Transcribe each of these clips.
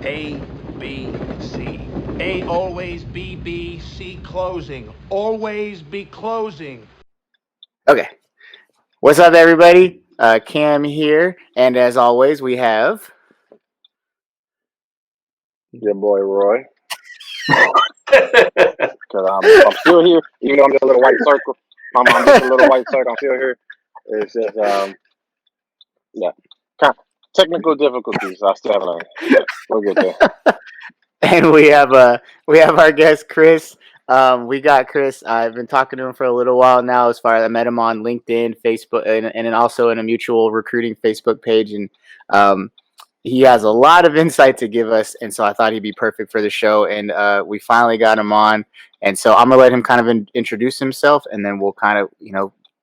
A, B, C. A always be B, C closing. Always be closing. Okay. What's up, everybody? Cam here, and as always, we have. Your boy Roy. Because I'm still here, even though I'm just a little white circle. I'm just a little white circle. I'm still here. It's just yeah, kind of technical difficulties. I still haven't. But we'll get there. And we have our guest Chris. We got Chris. I've been talking to him for a little while now. As far as I met him on LinkedIn, Facebook, and then also in a mutual recruiting Facebook page, and he has a lot of insight to give us. And so I thought he'd be perfect for the show. And we finally got him on. And so I'm gonna let him kind of introduce himself, and then we'll kind of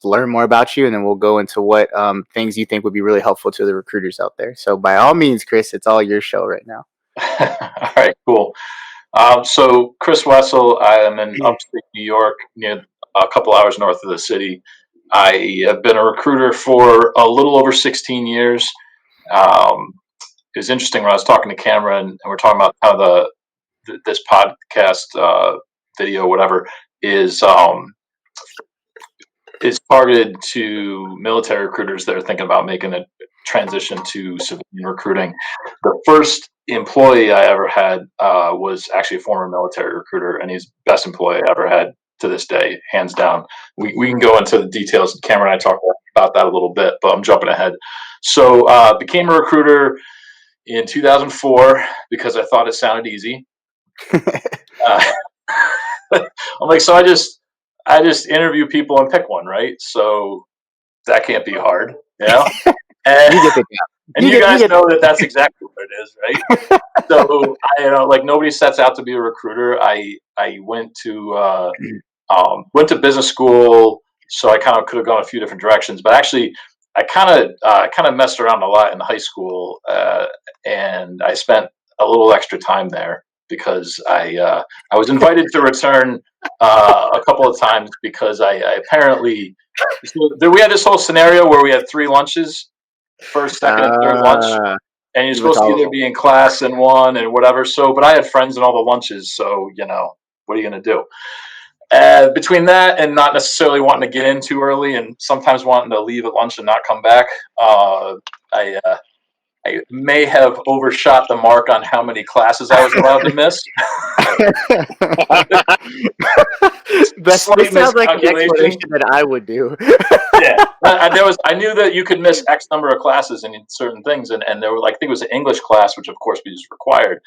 learn more about you, and then we'll go into what things you think would be really helpful to the recruiters out there. So by all means, Chris, it's all your show right now. All right, cool. So Chris Wessell, I am in upstate New York, near a couple hours north of the city. I have been a recruiter for a little over 16 years. It was interesting when I was talking to Cameron, and we're talking about how this podcast video, whatever, is targeted to military recruiters that are thinking about making a transition to civilian recruiting. The first employee I ever had was actually a former military recruiter, and he's the best employee I ever had to this day, hands down. We can go into the details. Cameron and I talked about that a little bit, but I'm jumping ahead. So became a recruiter in 2004 because I thought it sounded easy. I'm like, so I just interview people and pick one, right? So that can't be hard, And you guys know that that's exactly what it is, right? So like nobody sets out to be a recruiter. I went to business school, so I kind of could have gone a few different directions. But actually, I kind of messed around a lot in high school, and I spent a little extra time there because I was invited to return a couple of times because I apparently we had this whole scenario where we had 3 lunches. First, second, and third lunch, and you're supposed to either be in class in one and whatever. So, but I had friends in all the lunches, so what are you going to do? Between that and not necessarily wanting to get in too early, and sometimes wanting to leave at lunch and not come back, I may have overshot the mark on how many classes I was allowed to miss. This sounds like an explanation that I would do. Yeah, I knew that you could miss X number of classes in certain things, and there were, like, I think it was an English class, which of course was required.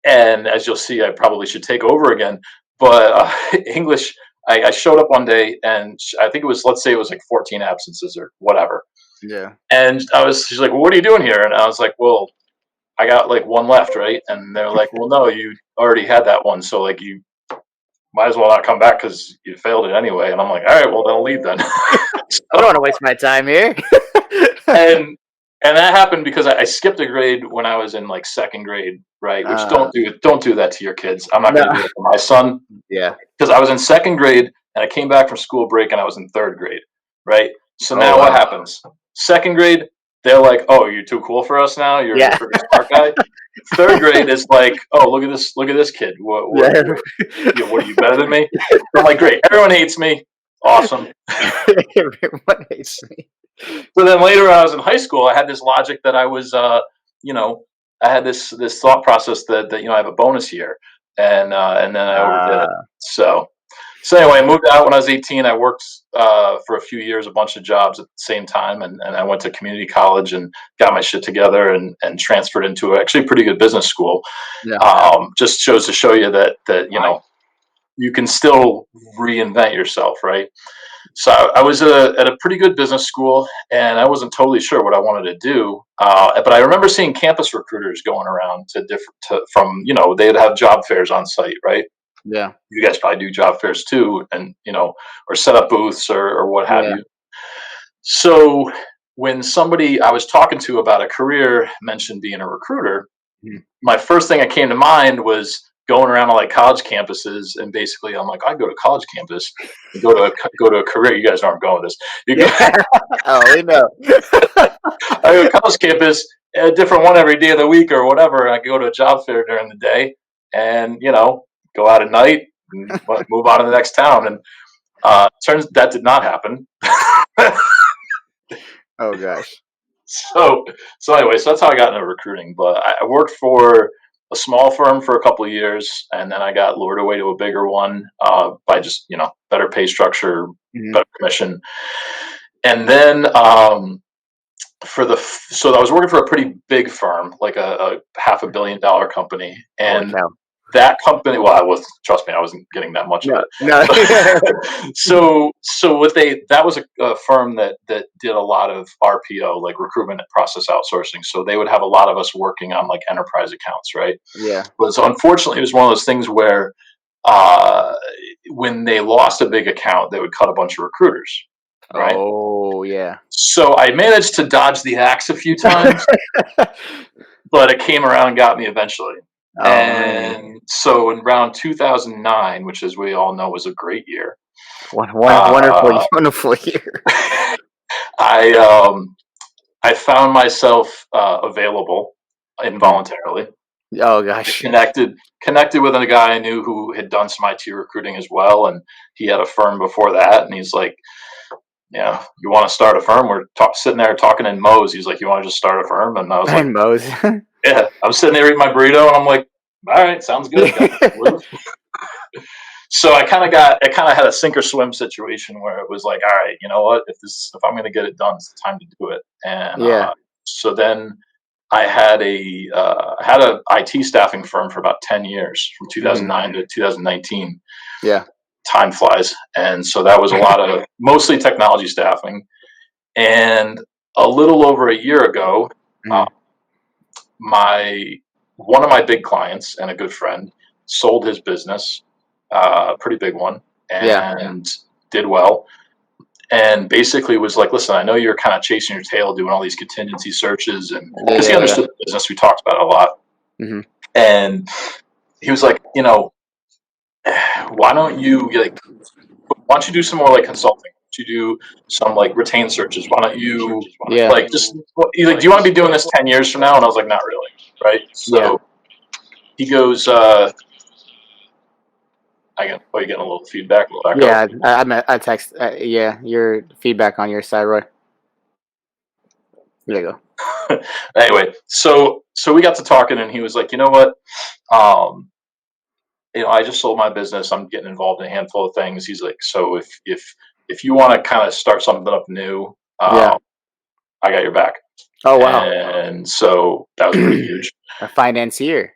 And as you'll see, I probably should take over again. But English, I showed up one day, and I think it was, let's say it was like 14 absences or whatever. Yeah. And she's like, well, what are you doing here? And I was like, well, I got like one left, right? And they're like, well, no, you already had that one, so like you might as well not come back because you failed it anyway. And I'm like, all right, well, then I'll leave then. So, I don't want to waste my time here. and that happened because I skipped a grade when I was in like second grade, right? Which don't do that to your kids. I'm not going to do it for my son. Yeah. Because I was in second grade and I came back from school break and I was in third grade, right? So now what happens? Second grade, they're like, oh, you're too cool for us now? You're a pretty smart guy? Third grade is like, oh, look at this kid. What are you, better than me? I'm like, great. Everyone hates me. Awesome. Everyone hates me. So then later when I was in high school, I had this logic that I was, I had this thought process that I have a bonus year, and then I overdid it. So anyway, I moved out when I was 18. I worked for a few years, a bunch of jobs at the same time, and I went to community college and got my shit together and transferred into actually a pretty good business school. Yeah. Just shows to show you that you can still reinvent yourself, right? So I was at a pretty good business school, and I wasn't totally sure what I wanted to do. But I remember seeing campus recruiters going around they'd have job fairs on site, right? Yeah. You guys probably do job fairs too, and or set up booths or what have you. So when somebody I was talking to about a career mentioned being a recruiter, my first thing that came to mind was going around to like college campuses, and basically I'm like, I go to college campus, you go to a career. You guys aren't going with this. You go, Oh, we know. I go to college campus, a different one every day of the week or whatever. And I go to a job fair during the day, and go out at night and move on to the next town. And turns that did not happen. Oh gosh. So anyway, so that's how I got into recruiting. But I worked for a small firm for a couple of years, and then I got lured away to a bigger one by just better pay structure, better commission, and then so I was working for a pretty big firm, like a $500 million company, and that company. Well, trust me, I wasn't getting that much of it. No. So that was a firm that did a lot of RPO, like recruitment and process outsourcing. So they would have a lot of us working on like enterprise accounts, right? Yeah. But so unfortunately, it was one of those things where when they lost a big account, they would cut a bunch of recruiters. Right? Oh yeah. So I managed to dodge the axe a few times, but it came around and got me eventually. Oh, and so in around 2009, which as we all know was a great year, wonderful year. I found myself available involuntarily. Oh gosh. Connected with a guy I knew who had done some IT recruiting as well, and he had a firm before that, and he's like, "Yeah, you want to start a firm?" We're sitting there talking in Moe's. He's like, "You want to just start a firm?" And I was like, Moe's. Yeah, I'm sitting there eating my burrito, and I'm like, "All right, sounds good." So I kind of had a sink or swim situation where it was like, all right, you know what? If I'm going to get it done, it's the time to do it. And so then I had a IT staffing firm for about 10 years, from 2009 to 2019. Yeah, time flies, and so that was a lot of mostly technology staffing. And a little over a year ago, one of my big clients and a good friend sold his business, a pretty big one, and did well. And basically was like, "Listen, I know you're kind of chasing your tail, doing all these contingency searches," and because he understood the business, we talked about it a lot. And he was like, "Why don't you do some more like consulting? Why don't you do some like retained searches? Why don't you do you want to be doing this 10 years from now?" And I was like, "Not really." Right. So he goes, you getting a little feedback? I text. Your feedback on your side, Roy. There you go. Anyway, so we got to talking, and he was like, "You know what? I just sold my business. I'm getting involved in a handful of things." He's like, "So if you want to kind of start something up new, I got your back." Oh wow! And so that was pretty huge. A financier.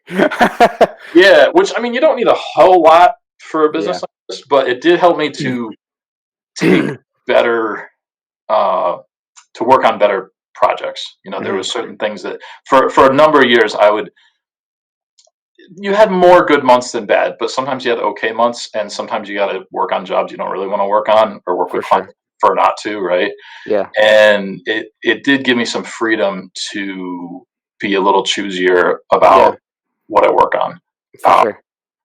Yeah, which I mean, you don't need a whole lot for a business like this, but it did help me to take better, to work on better projects. There was certain things that for a number of years you had more good months than bad, but sometimes you had okay months, and sometimes you got to work on jobs you don't really want to work on or work with clients for not to, right? Yeah. And it did give me some freedom to be a little choosier about what I work on. Sure.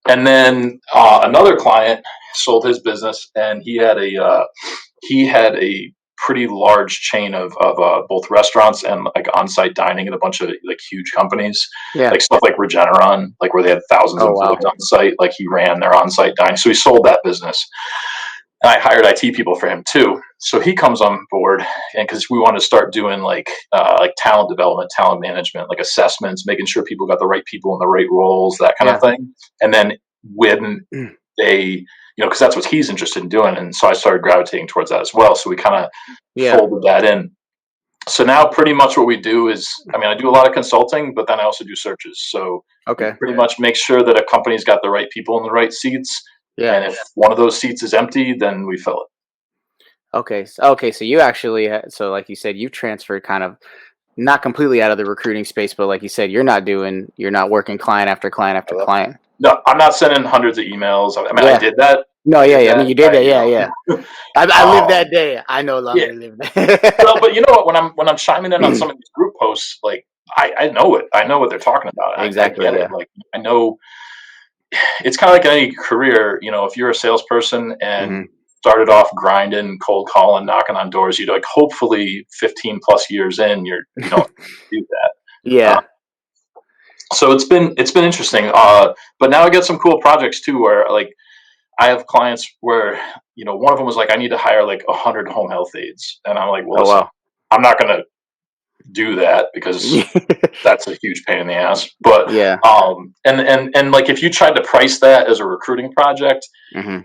And then another client sold his business, and he had a pretty large chain of both restaurants and like on-site dining at a bunch of like huge companies, like stuff like Regeneron, like where they had thousands of employees on site. Like he ran their on-site dining, so he sold that business. And I hired IT people for him too. So he comes on board, and because we wanted to start doing like talent development, talent management, like assessments, making sure people got the right people in the right roles, that kind of thing. And then when they, because that's what he's interested in doing, and so I started gravitating towards that as well. So we kind of folded that in. So now pretty much what we do is, I do a lot of consulting, but then I also do searches. So pretty much make sure that a company's got the right people in the right seats. Yeah. And if one of those seats is empty, then we fill it. Okay. So you actually, like you said, you transferred kind of not completely out of the recruiting space, but like you said, you're not working client after client after client. No, I'm not sending hundreds of emails. I did that. No, you did that. Yeah. I lived that day. I no longer live that. Well, but you know what? When I'm chiming in on some of these group posts, like I know it. I know what they're talking about. Exactly. I get it. Like I know. it's kind of like any career. If you're a salesperson and Mm-hmm. started off grinding, cold calling, knocking on doors, you'd like hopefully 15 plus years in, you don't do that. Yeah. So it's been interesting. But now I get some cool projects too, where like I have clients where one of them was like, I need to hire like 100 home health aides, and I'm like, well, Oh listen, wow. I'm not going to do that because that's a huge pain in the ass. But Yeah. and like if you tried to price that as a recruiting project, Mm-hmm.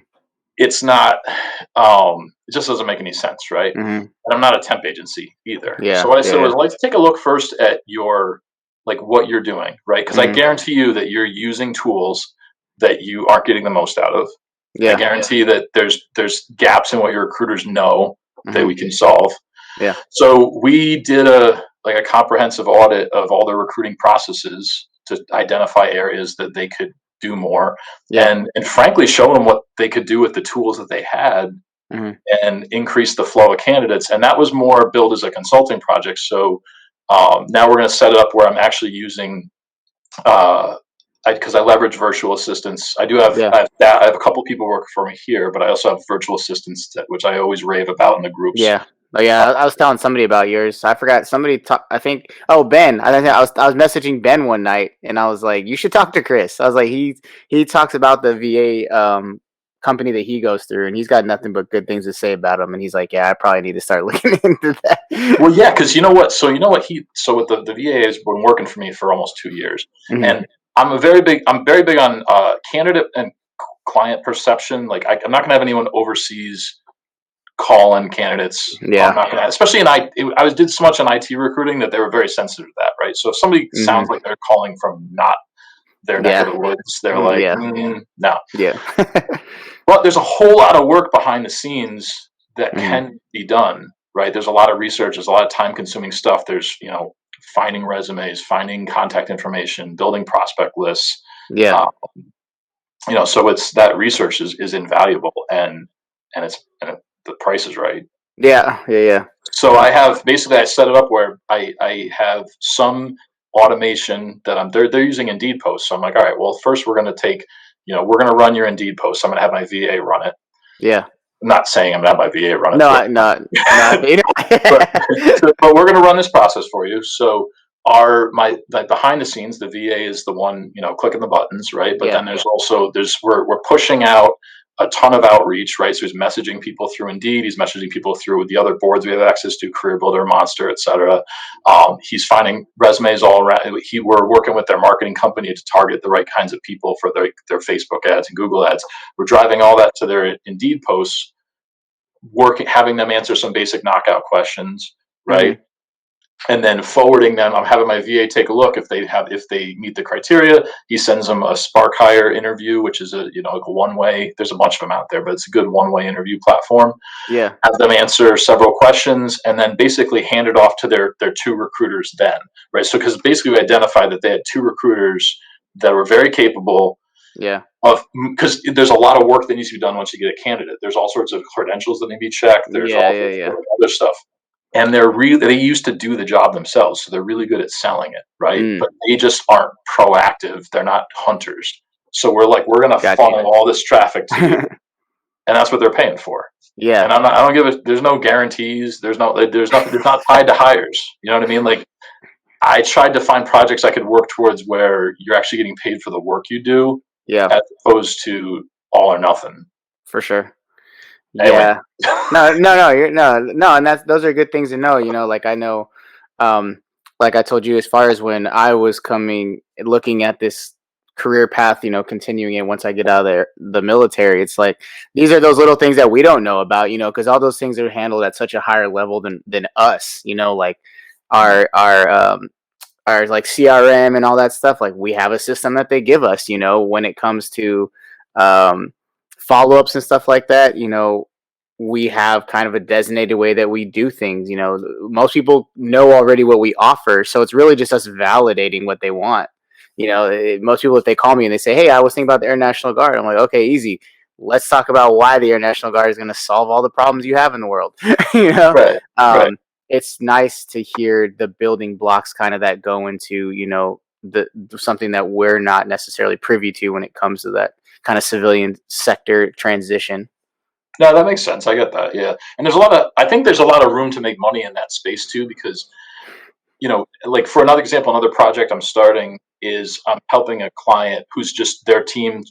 it's not. It just doesn't make any sense, right? Mm-hmm. And I'm not a temp agency either. Yeah. So what I said Yeah. was, let's take a look first at your like what you're doing, right? Because I Mm-hmm. guarantee you that you're using tools that you aren't getting the most out of. I Yeah. guarantee that there's gaps in what your recruiters know that Mm-hmm. we can solve. Yeah. So we did a comprehensive audit of all the recruiting processes to identify areas that they could do more, Yeah. and frankly show them what they could do with the tools that they had, Mm-hmm. and increase the flow of candidates. And that was more billed as a consulting project. So now we're going to set it up where I'm actually using because I leverage virtual assistants. I do have Yeah. I have a couple people working for me here, but I also have virtual assistants which I always rave about in the groups. Yeah. Oh yeah, I was telling somebody about yours. I forgot somebody I think. Oh, Ben. I was messaging Ben one night, and I was like, "You should talk to Chris." I was like, he talks about the VA company that he goes through, and he's got nothing but good things to say about him. And he's like, "Yeah, I probably need to start looking into that." Well, yeah, because you know what? So with the VA has been working for me for almost 2 years, Mm-hmm. and I'm very big on candidate and client perception. Like I'm not going to have anyone overseas calling candidates. Yeah. I'm not going to, especially I did so much in IT recruiting that they were very sensitive to that, right? So if somebody sounds like they're calling from not their neck of the woods, they're like, Yeah. no. Yeah. But there's a whole lot of work behind the scenes that Mhm. can be done, right? There's a lot of research, there's a lot of time consuming stuff. There's, finding resumes, finding contact information, building prospect lists. Yeah. So it's that research is invaluable, and the price is right. Yeah. Yeah. Yeah. So I set it up where I have some automation that they're using Indeed posts. So I'm like, all right, well, first we're going to we're going to run your Indeed posts. I'm going to have my VA run it. Yeah. I'm not saying I'm not my VA run it. No, not. But we're going to run this process for you. So my behind the scenes, the VA is the one clicking the buttons, right? But then we're pushing out a ton of outreach, right? So he's messaging people through Indeed, he's messaging people through the other boards we have access to, Career Builder, Monster, etc. He's finding resumes all around. We're working with their marketing company to target the right kinds of people for their Facebook ads and Google ads. We're driving all that to their Indeed posts, having them answer some basic knockout questions, right? Mm-hmm. And then forwarding them. I'm having my VA take a look if they meet the criteria. He sends them a Spark Hire interview, which is like a one-way. There's a bunch of them out there, but it's a good one-way interview platform. Yeah. Have them answer several questions, and then basically hand it off to their two recruiters. Then, right? So because basically we identified that they had two recruiters that were very capable. Yeah. Because there's a lot of work that needs to be done once you get a candidate. There's all sorts of credentials that need to be checked. There's all sorts of other stuff. And they used to do the job themselves, so they're really good at selling it, right? But they just aren't proactive. They're not hunters. So we're going to funnel all this traffic to you, and that's what they're paying for. Yeah. And I don't give it. There's no guarantees. There's nothing. It's not tied to hires. You know what I mean? Like I tried to find projects I could work towards where you're actually getting paid for the work you do, as opposed to all or nothing. For sure. Anyway. Yeah. No, and those are good things to know. Like I know, like I told you, as far as when I was looking at this career path, continuing it once I get out of the military, it's like these are those little things that we don't know about, because all those things are handled at such a higher level than us, like our like CRM and all that stuff. Like we have a system that they give us, when it comes to follow-ups and stuff like that. We have kind of a designated way that we do things. Most people know already what we offer, so it's really just us validating what they want. Most people, if they call me and they say, "Hey, I was thinking about the Air National Guard," I'm like, "Okay, easy. Let's talk about why the Air National Guard is going to solve all the problems you have in the world." Right. It's nice to hear the building blocks kind of that go into, something that we're not necessarily privy to when it comes to that kind of civilian sector transition. No, that makes sense. I get that. Yeah. And I think there's a lot of room to make money in that space too, because, like for another example, another project I'm starting is I'm helping a client who's just their team.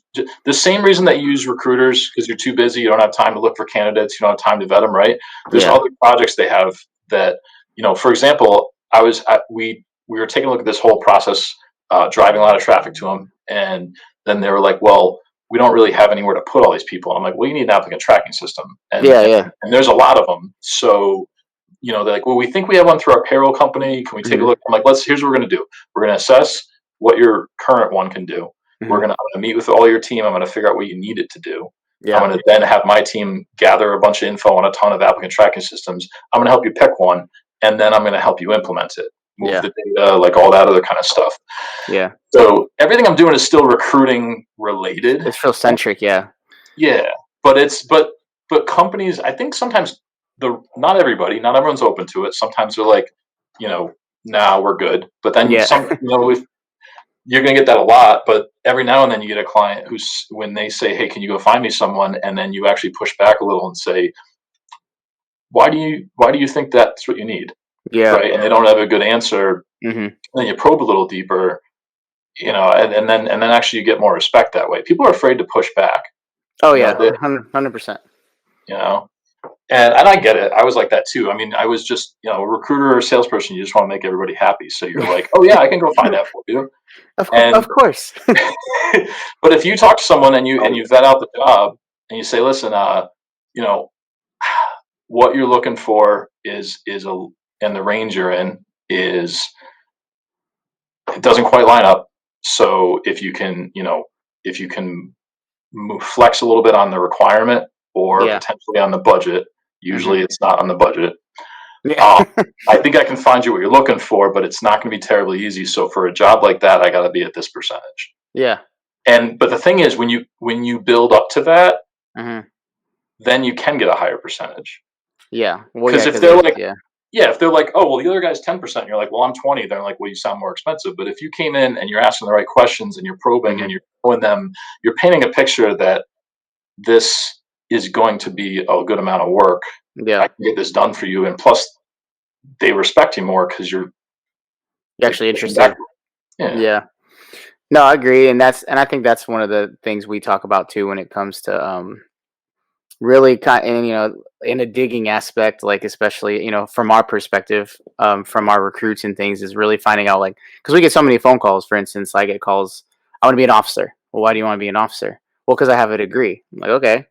The same reason that you use recruiters, because you're too busy, you don't have time to look for candidates, you don't have time to vet them, right? There's other projects they have that, for example, we were taking a look at this whole process, driving a lot of traffic to them. And then they were like, well, we don't really have anywhere to put all these people. And I'm like, well, you need an applicant tracking system. And there's a lot of them. So, they're like, well, we think we have one through our payroll company. Can we take a look? I'm like, here's what we're going to do. We're going to assess what your current one can do. I'm going to meet with all your team. I'm going to figure out what you need it to do. I'm going to then have my team gather a bunch of info on a ton of applicant tracking systems. I'm going to help you pick one, and then I'm going to help you implement it, move the data, like all that other kind of stuff. Yeah. So everything I'm doing is still recruiting related. It's real centric, yeah. Yeah, but companies, I think sometimes not everyone's open to it. Sometimes they're like, nah, we're good. But then if you're going to get that a lot, but every now and then you get a client when they say, hey, can you go find me someone? And then you actually push back a little and say, why do you think that's what you need? Yeah. Right. And they don't have a good answer. And then you probe a little deeper, and then actually you get more respect that way. People are afraid to push back. Oh yeah. 100%. And I get it. I was like that too. I mean, I was just, a recruiter or salesperson. You just want to make everybody happy. So you're like, oh yeah, I can go find that for you. Of course. But if you talk to someone and you vet out the job and you say, listen, what you're looking for is and the range you're in it doesn't quite line up. So if you can flex a little bit on the requirement or potentially on the budget. Usually it's not on the budget. Yeah. I think I can find you what you're looking for, but it's not going to be terribly easy. So for a job like that, I got to be at this percentage. Yeah. But the thing is, when you build up to that, then you can get a higher percentage. Yeah. Because if they're like, if they're like, oh, well, the other guy's 10%, you're like, well, I'm 20. They're like, well, you sound more expensive. But if you came in and you're asking the right questions and you're probing and you're showing them, you're painting a picture that this is going to be a good amount of work. Yeah. I can get this done for you. And plus they respect you more because you're actually interested. Yeah. No, I agree. And I think that's one of the things we talk about too, when it comes to, really in a digging aspect, like, especially, from our perspective, from our recruits and things, is really finding out, like, because we get so many phone calls. For instance, I get calls, I want to be an officer. Well, why do you want to be an officer? Well, because I have a degree. I'm like, okay,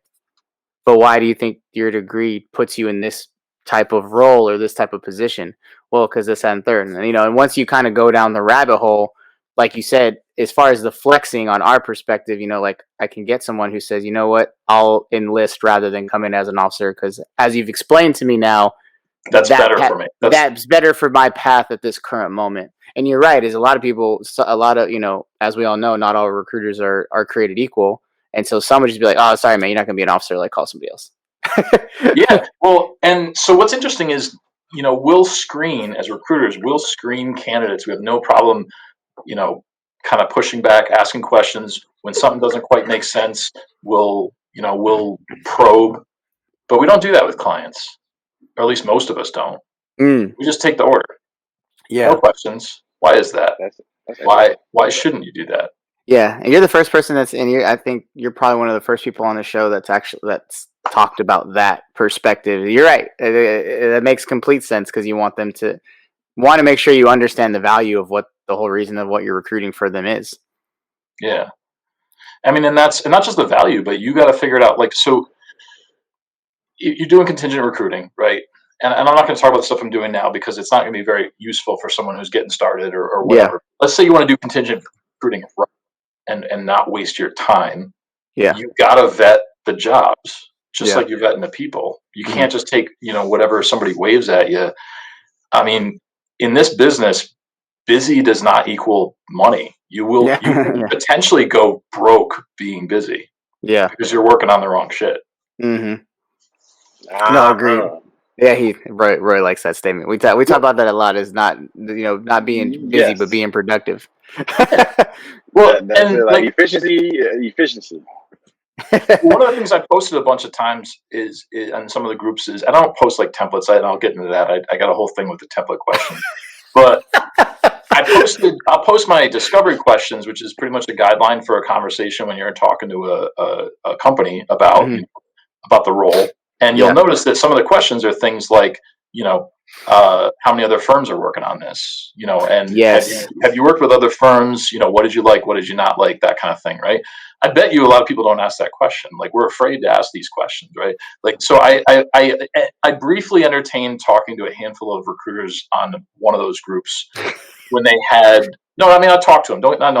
but why do you think your degree puts you in this type of role or this type of position? Well, because this, that, and third. And, and once you kind of go down the rabbit hole, like you said, as far as the flexing on our perspective, like, I can get someone who says, you know what, I'll enlist rather than come in as an officer, because as you've explained to me now, that's better for me. That's better for my path at this current moment. And you're right, is a lot of, as we all know, not all recruiters are created equal. And so some would just be like, oh, sorry, man, you're not going to be an officer, like, call somebody else. Yeah. Well, and so what's interesting is, we'll screen candidates. We have no problem, kind of pushing back, asking questions. When something doesn't quite make sense, we'll probe. But we don't do that with clients, or at least most of us don't. We just take the order. Yeah. No questions. Why is that? Why shouldn't you do that? Yeah, and you're the first person that's in here. I think you're probably one of the first people on the show that's talked about that perspective. You're right. It makes complete sense, because you want them to make sure you understand the value of what the whole reason of what you're recruiting for them is. Yeah. I mean, and not just the value, but you got to figure it out. Like, so you're doing contingent recruiting, right? And I'm not going to talk about the stuff I'm doing now, because it's not going to be very useful for someone who's getting started or whatever. Yeah. Let's say you want to do contingent recruiting and not waste your time. Yeah. You got to vet the jobs, just like you're vetting the people. You can't just take, whatever somebody waves at you. I mean, in this business, busy does not equal money. You will you potentially go broke being busy. Yeah. Because you're working on the wrong shit. No, agreed. Yeah, Roy likes that statement. We talk about that a lot, is not being busy but being productive. Well, that's and it. Like efficiency. one of the things I posted a bunch of times is on some of the groups is I don't post like templates. I'll get into that. I got a whole thing with the template question, but I'll post my discovery questions, which is pretty much a guideline for a conversation when you're talking to a company about about the role. And you'll notice that some of the questions are things like, how many other firms are working on this? And have you worked with other firms? What did you like? What did you not like? That kind of thing, right? I bet you a lot of people don't ask that question. Like, we're afraid to ask these questions, right? Like, so I briefly entertained talking to a handful of recruiters on one of those groups when they had. No, I mean, I talked to them. Talk to them.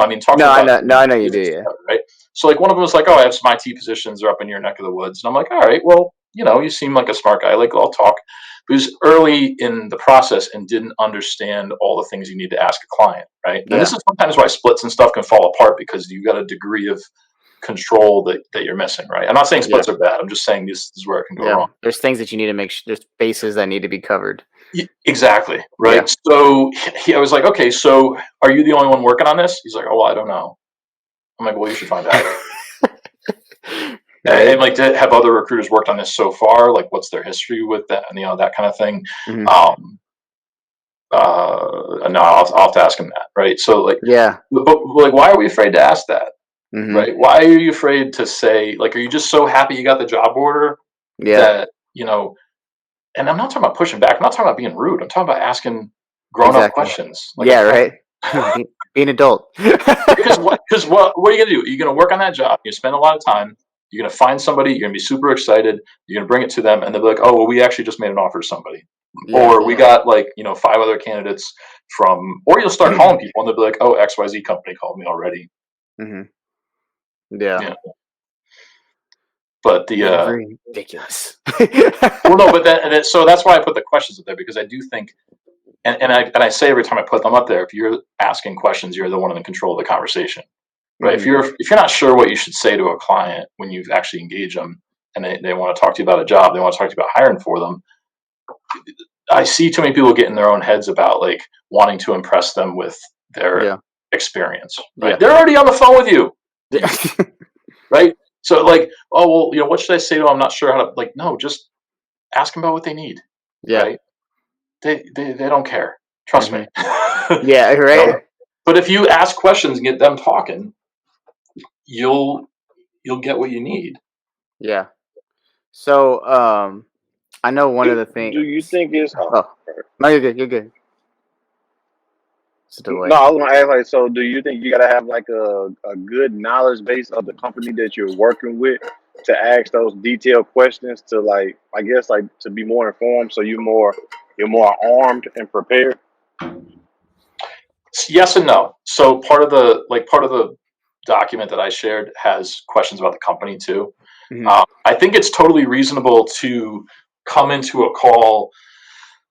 I know you do, yeah. Right. So like one of them was like, "Oh, I have some IT positions. They're up in your neck of the woods," and I'm like, "All right, well, you seem like a smart guy. Like, I'll talk." But he was early in the process and didn't understand all the things you need to ask a client, right? And this is sometimes why splits and stuff can fall apart because you've got a degree of control that you're missing, right? I'm not saying splits are bad. I'm just saying this is where it can go wrong. There's things that you need to make sure. There's bases that need to be covered. Exactly. Right. Yeah. So I was like, okay, so are you the only one working on this? He's like, oh, well, I don't know. I'm like, well, you should find out. And like, have other recruiters worked on this so far? Like, what's their history with that? And that kind of thing. No, I'll have to ask him that. Right. So like, but like, why are we afraid to ask that? Right. Why are you afraid to say, like, are you just so happy you got the job order that, and I'm not talking about pushing back. I'm not talking about being rude. I'm talking about asking grown-up questions. Like right. Be an adult. Because what are you going to do? You're going to work on that job. You spend a lot of time. You're going to find somebody. You're going to be super excited. You're going to bring it to them. And they'll be like, oh, well, we actually just made an offer to somebody. Or we got like, 5 other candidates or you'll start calling people and they'll be like, oh, XYZ company called me already. Yeah. But the ridiculous. Well, no, but so that's why I put the questions up there, because I do think, and I say every time I put them up there, if you're asking questions, you're the one in control of the conversation, right? If you're not sure what you should say to a client when you've actually engaged them and they want to talk to you about a job, they want to talk to you about hiring for them. I see too many people get in their own heads about like wanting to impress them with their experience. Right? They're already on the phone with you, right? So like, oh, well, what should I say to them? I'm not sure how to, like, no, just ask them about what they need. Right? They don't care. Trust me. Right. But if you ask questions and get them talking, you'll get what you need. Yeah. So, I know one of the things. Do you think it's? No, you're good. You're good. No, I was gonna ask, like, so do you think you gotta have like a good knowledge base of the company that you're working with to ask those detailed questions to, like, I guess, like, to be more informed, so you're more armed and prepared? Yes and no. So part of the document that I shared has questions about the company too. I think it's totally reasonable to come into a call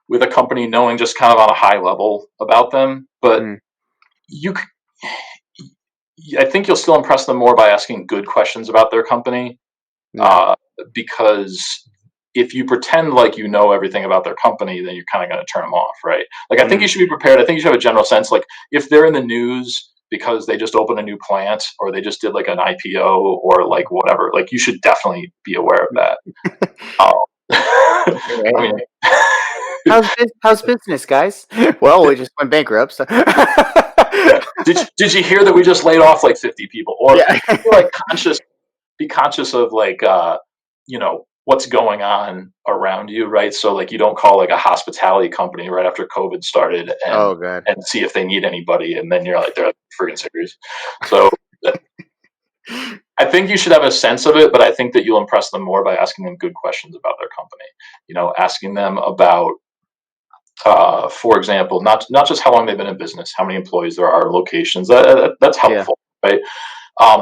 with a company knowing just kind of on a high level about them, but I think you'll still impress them more by asking good questions about their company, because if you pretend like you know everything about their company, then you're kind of going to turn them off, right? Like, I think you should be prepared. I think you should have a general sense, like if they're in the news because they just opened a new plant or they just did like an IPO or like whatever, like you should definitely be aware of that. I mean, how's business, guys? Well, we just went bankrupt. So. Did you hear that we just laid off like 50 people? Or be conscious of like what's going on around you, right? So like you don't call like a hospitality company right after COVID started and see if they need anybody, and then you're like, they're friggin' serious. So I think you should have a sense of it, but I think that you'll impress them more by asking them good questions about their company. Asking them about, for example, not just how long they've been in business, how many employees there are, locations. That's helpful, right?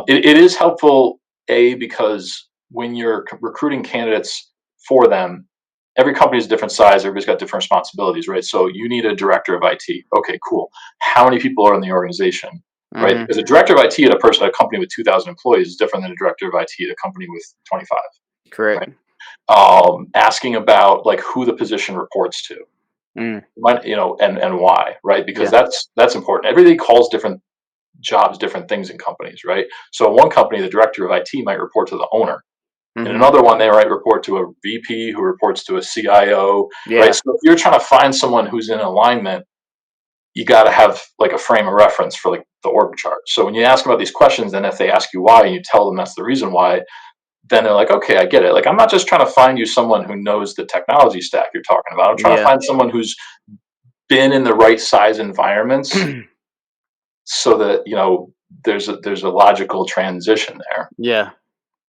It is helpful, because when you're recruiting candidates for them, every company is a different size. Everybody's got different responsibilities, right? So you need a director of IT. Okay, cool. How many people are in the organization, right? Because a director of IT at a company with 2,000 employees is different than a director of IT at a company with 25. Correct. Right? Asking about like who the position reports to, and why, right? Because that's important. Everybody calls different jobs, different things in companies, right? So in one company, the director of IT might report to the owner. Mm-hmm. In another one, they might report to a VP who reports to a CIO, Yeah. right? So if you're trying to find someone who's in alignment, you got to have like a frame of reference for like the org chart. So when you ask about these questions, then if they ask you why and you tell them that's the reason why, then they're like, okay, I get it. Like, I'm not just trying to find you someone who knows the technology stack you're talking about. I'm trying to find someone who's been in the right size environments so that, you know, there's a logical transition there. Yeah,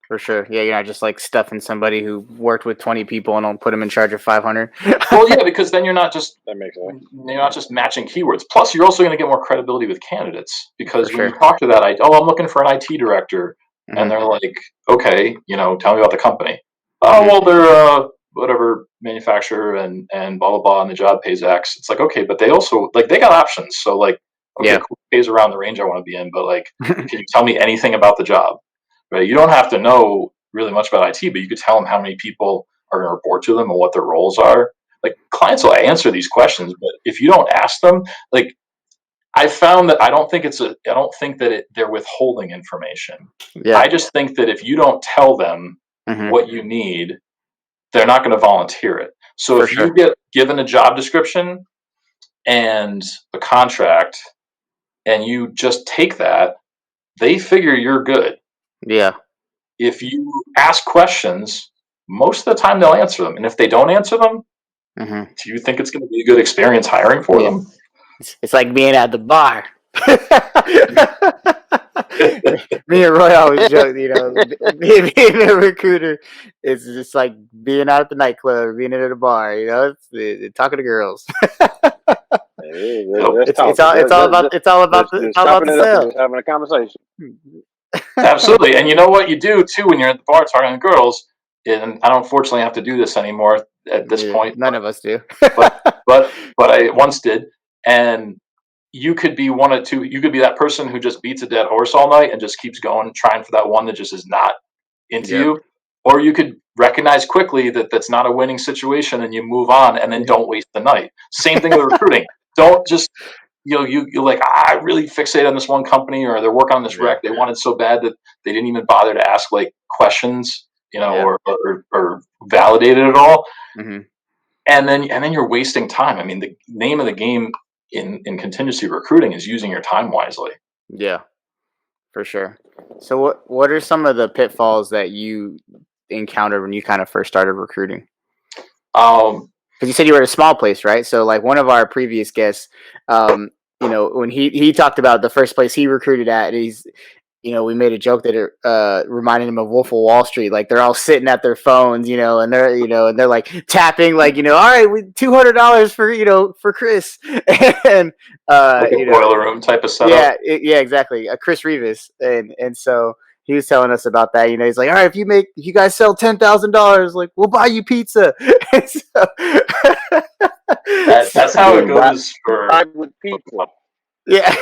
for sure. Yeah, you're not just like stuffing somebody who worked with 20 people and don't put them in charge of 500. Well, yeah, because then you're not just That makes sense. you're not just matching keywords. Plus, you're also going to get more credibility with candidates because For when sure. you talk to that, I'm looking for an IT director, and they're like, okay, you know, tell me about the company. Oh, well, they're whatever manufacturer and blah blah blah, and the job pays X. It's like, okay, but they also like they got options. So like, okay, cool, pays around the range I want to be in, but like, can you tell me anything about the job? Right? You don't have to know really much about IT, but you could tell them how many people are going to report to them and what their roles are. Like clients will answer these questions, but if you don't ask them, like I found that I don't think that they're withholding information. Yeah. I just think that if you don't tell them what you need, they're not going to volunteer it. So if you get given a job description and a contract and you just take that, they figure you're good. Yeah. If you ask questions, most of the time they'll answer them. And if they don't answer them, do you think it's going to be a good experience hiring for them? It's like being at the bar. Me and Roy always joke, you know, being a recruiter is just like being out at the nightclub or being at a bar, you know, it's talking to girls. It's all about the sale. Just having a conversation. Absolutely. And you know what you do too when you're at the bar talking to girls, and I don't unfortunately have to do this anymore at this point. None of us do. but I once did. And you could be one of two. You could be that person who just beats a dead horse all night and just keeps going, trying for that one that just is not into you. Or you could recognize quickly that that's not a winning situation and you move on and then don't waste the night. Same thing with recruiting. Don't just, you know, you're like, I really fixate on this one company or they're working on this rec. They wanted so bad that they didn't even bother to ask like questions, you know, or validate it at all. And then you're wasting time. I mean, the name of the game in contingency recruiting is using your time wisely. Yeah, for sure. So what are some of the pitfalls that you encountered when you kind of first started recruiting? Because you said you were at a small place, right? So like one of our previous guests, you know, when he talked about the first place he recruited at, he's, you know, we made a joke that it reminded him of Wolf of Wall Street. Like they're all sitting at their phones, you know, and they're like tapping, like, you know, all right, $200 for, you know, for Chris, and like a boiler room type of setup. Yeah, exactly. Chris Rivas, and so he was telling us about that. You know, he's like, all right, if you guys sell $10,000, like we'll buy you pizza. So, that's how it goes for with pizza. Yeah.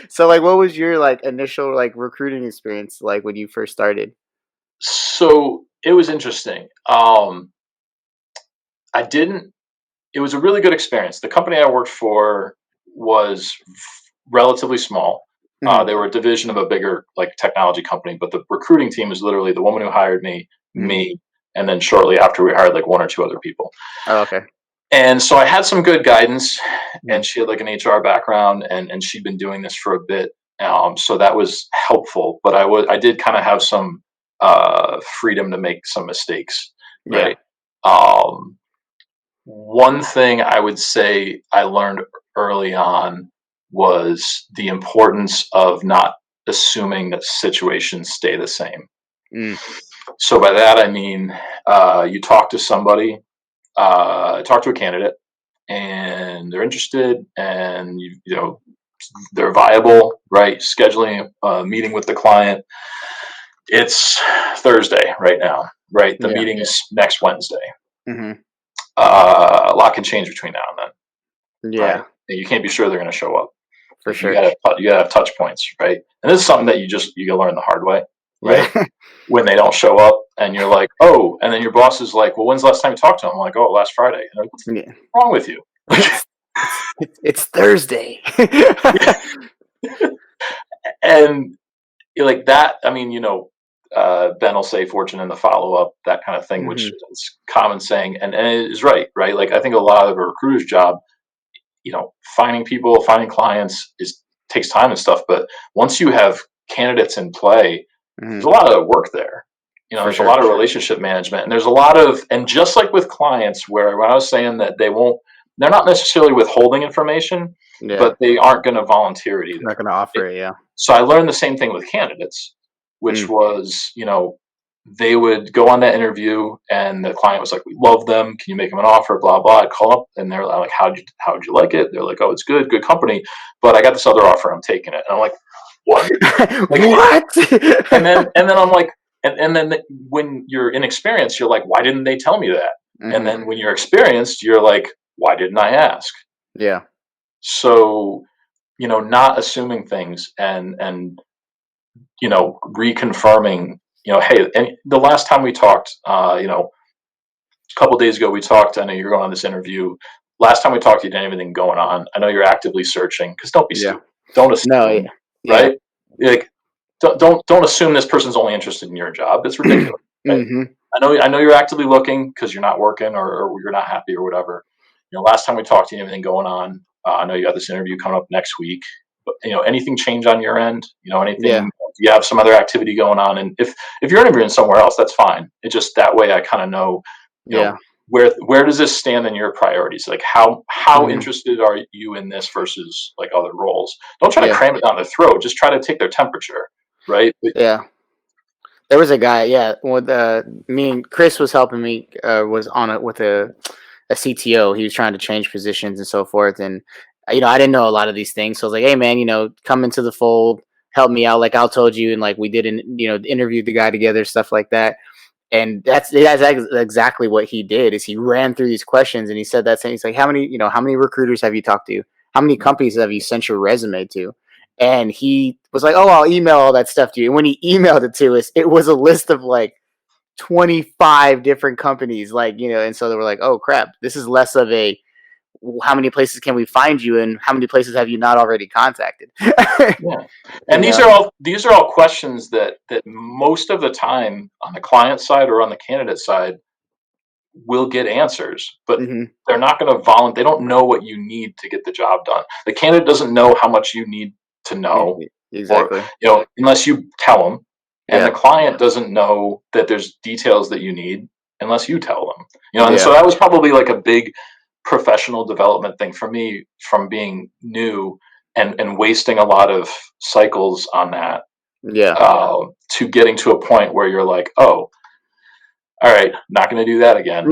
So like what was your like initial like recruiting experience like when you first started? So it was interesting. It was a really good experience. The company I worked for was relatively small. They were a division of a bigger like technology company, but the recruiting team was literally the woman who hired me, and then shortly after we hired like one or two other people. Oh, okay. And so I had some good guidance, and she had like an HR background, and she'd been doing this for a bit. So that was helpful, but I did kind of have some freedom to make some mistakes, right? One thing I would say I learned early on was the importance of not assuming that situations stay the same. So by that I mean you talk to somebody, talk to a candidate, and they're interested, and you know they're viable, right? Scheduling a meeting with the client. It's Thursday right now, right? The meeting is next Wednesday. A lot can change between now and then. Yeah, right? And you can't be sure they're going to show up. For sure. You gotta have touch points, right? And this is something that you learn the hard way, right? When they don't show up, and you're like, oh, and then your boss is like, well, when's the last time you talked to him? I'm like, oh, last Friday. And like, what's wrong with you? It's Thursday. And like that, I mean, Ben will say fortune in the follow up, that kind of thing, which is common saying, and it is right. Like I think a lot of a recruiter's job, finding people, finding clients takes time and stuff. But once you have candidates in play, there's a lot of work there. There's a lot of relationship management, and there's a lot of, and just like with clients, where when I was saying that they're not necessarily withholding information, but they aren't going to volunteer it either. Not going to offer it, yeah. So I learned the same thing with candidates, which was, they would go on that interview and the client was like, we love them. Can you make them an offer? Blah, blah. I'd call up and they're like, how'd you like it? They're like, oh, it's good company, but I got this other offer. I'm taking it. And I'm like, what? What? and then I'm like, and then when you're inexperienced, you're like, why didn't they tell me that? And then when you're experienced, you're like, why didn't I ask? Yeah. So, not assuming things and reconfirming, hey, and the last time we talked, a couple of days ago we talked. I know you're going on this interview. Last time we talked, you didn't have anything going on. I know you're actively searching, because don't be stupid. Don't assume, right? Like, don't assume this person's only interested in your job. That's ridiculous. Right? I know you're actively looking because you're not working or you're not happy or whatever. Last time we talked, you didn't have anything going on. I know you got this interview coming up next week. But, anything change on your end? Anything? Yeah. Do you have some other activity going on? And if you're interviewing somewhere else, that's fine. It just that way I kind of know, know where does this stand in your priorities? Like how interested are you in this versus like other roles? Don't try to cram it down their throat. Just try to take their temperature, right? Yeah. There was a guy, with me and Chris was helping me, was on it with a CTO. He was trying to change positions and so forth, and I didn't know a lot of these things, so I was like, hey man, come into the fold, help me out, like I told you, and like we did interviewed the guy together, stuff like that. And that's exactly what he did. Is he ran through these questions and he said that, he's like, how many recruiters have you talked to? How many companies have you sent your resume to? And he was like, oh, I'll email all that stuff to you. And when he emailed it to us, it was a list of like 25 different companies, and so they were like, oh crap, this is less of a how many places can we find you and how many places have you not already contacted? And these are all questions that most of the time on the client side or on the candidate side will get answers, but they're not going to they don't know what you need to get the job done. The candidate doesn't know how much you need to know, exactly, or, unless you tell them, and the client doesn't know that there's details that you need unless you tell them, and so that was probably like a big professional development thing for me, from being new and wasting a lot of cycles on that, to getting to a point where you're like, oh, all right, not going to do that again.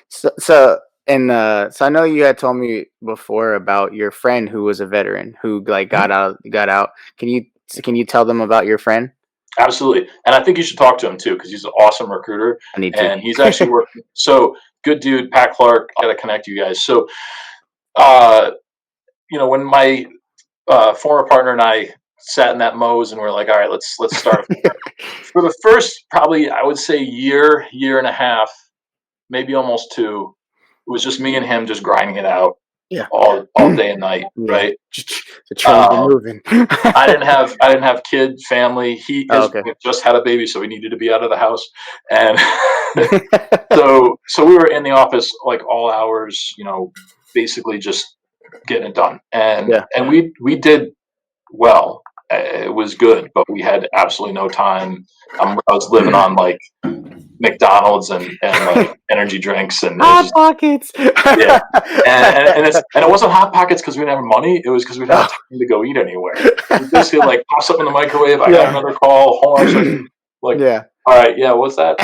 So I know you had told me before about your friend who was a veteran who like got out. Can you tell them about your friend? Absolutely. And I think you should talk to him too, because he's an awesome recruiter. I need to. And he's actually working. So good dude, Pat Clark. I got to connect you guys. So, when my former partner and I sat in that Moe's and we're like, all right, let's start. For the first, probably, I would say year and a half, maybe almost 2, it was just me and him just grinding it out. All day and night, right? The train's moving. I didn't have kids, family. He just had a baby, so he needed to be out of the house, and so we were in the office like all hours, basically just getting it done, and we did well. It was good, but we had absolutely no time. I was living on like McDonald's and like energy drinks and Hot Pockets. And it wasn't Hot Pockets because we didn't have money. It was because we didn't have time to go eat anywhere. We basically like pop something in the microwave. I got another call. Home. Like, all right, what's that?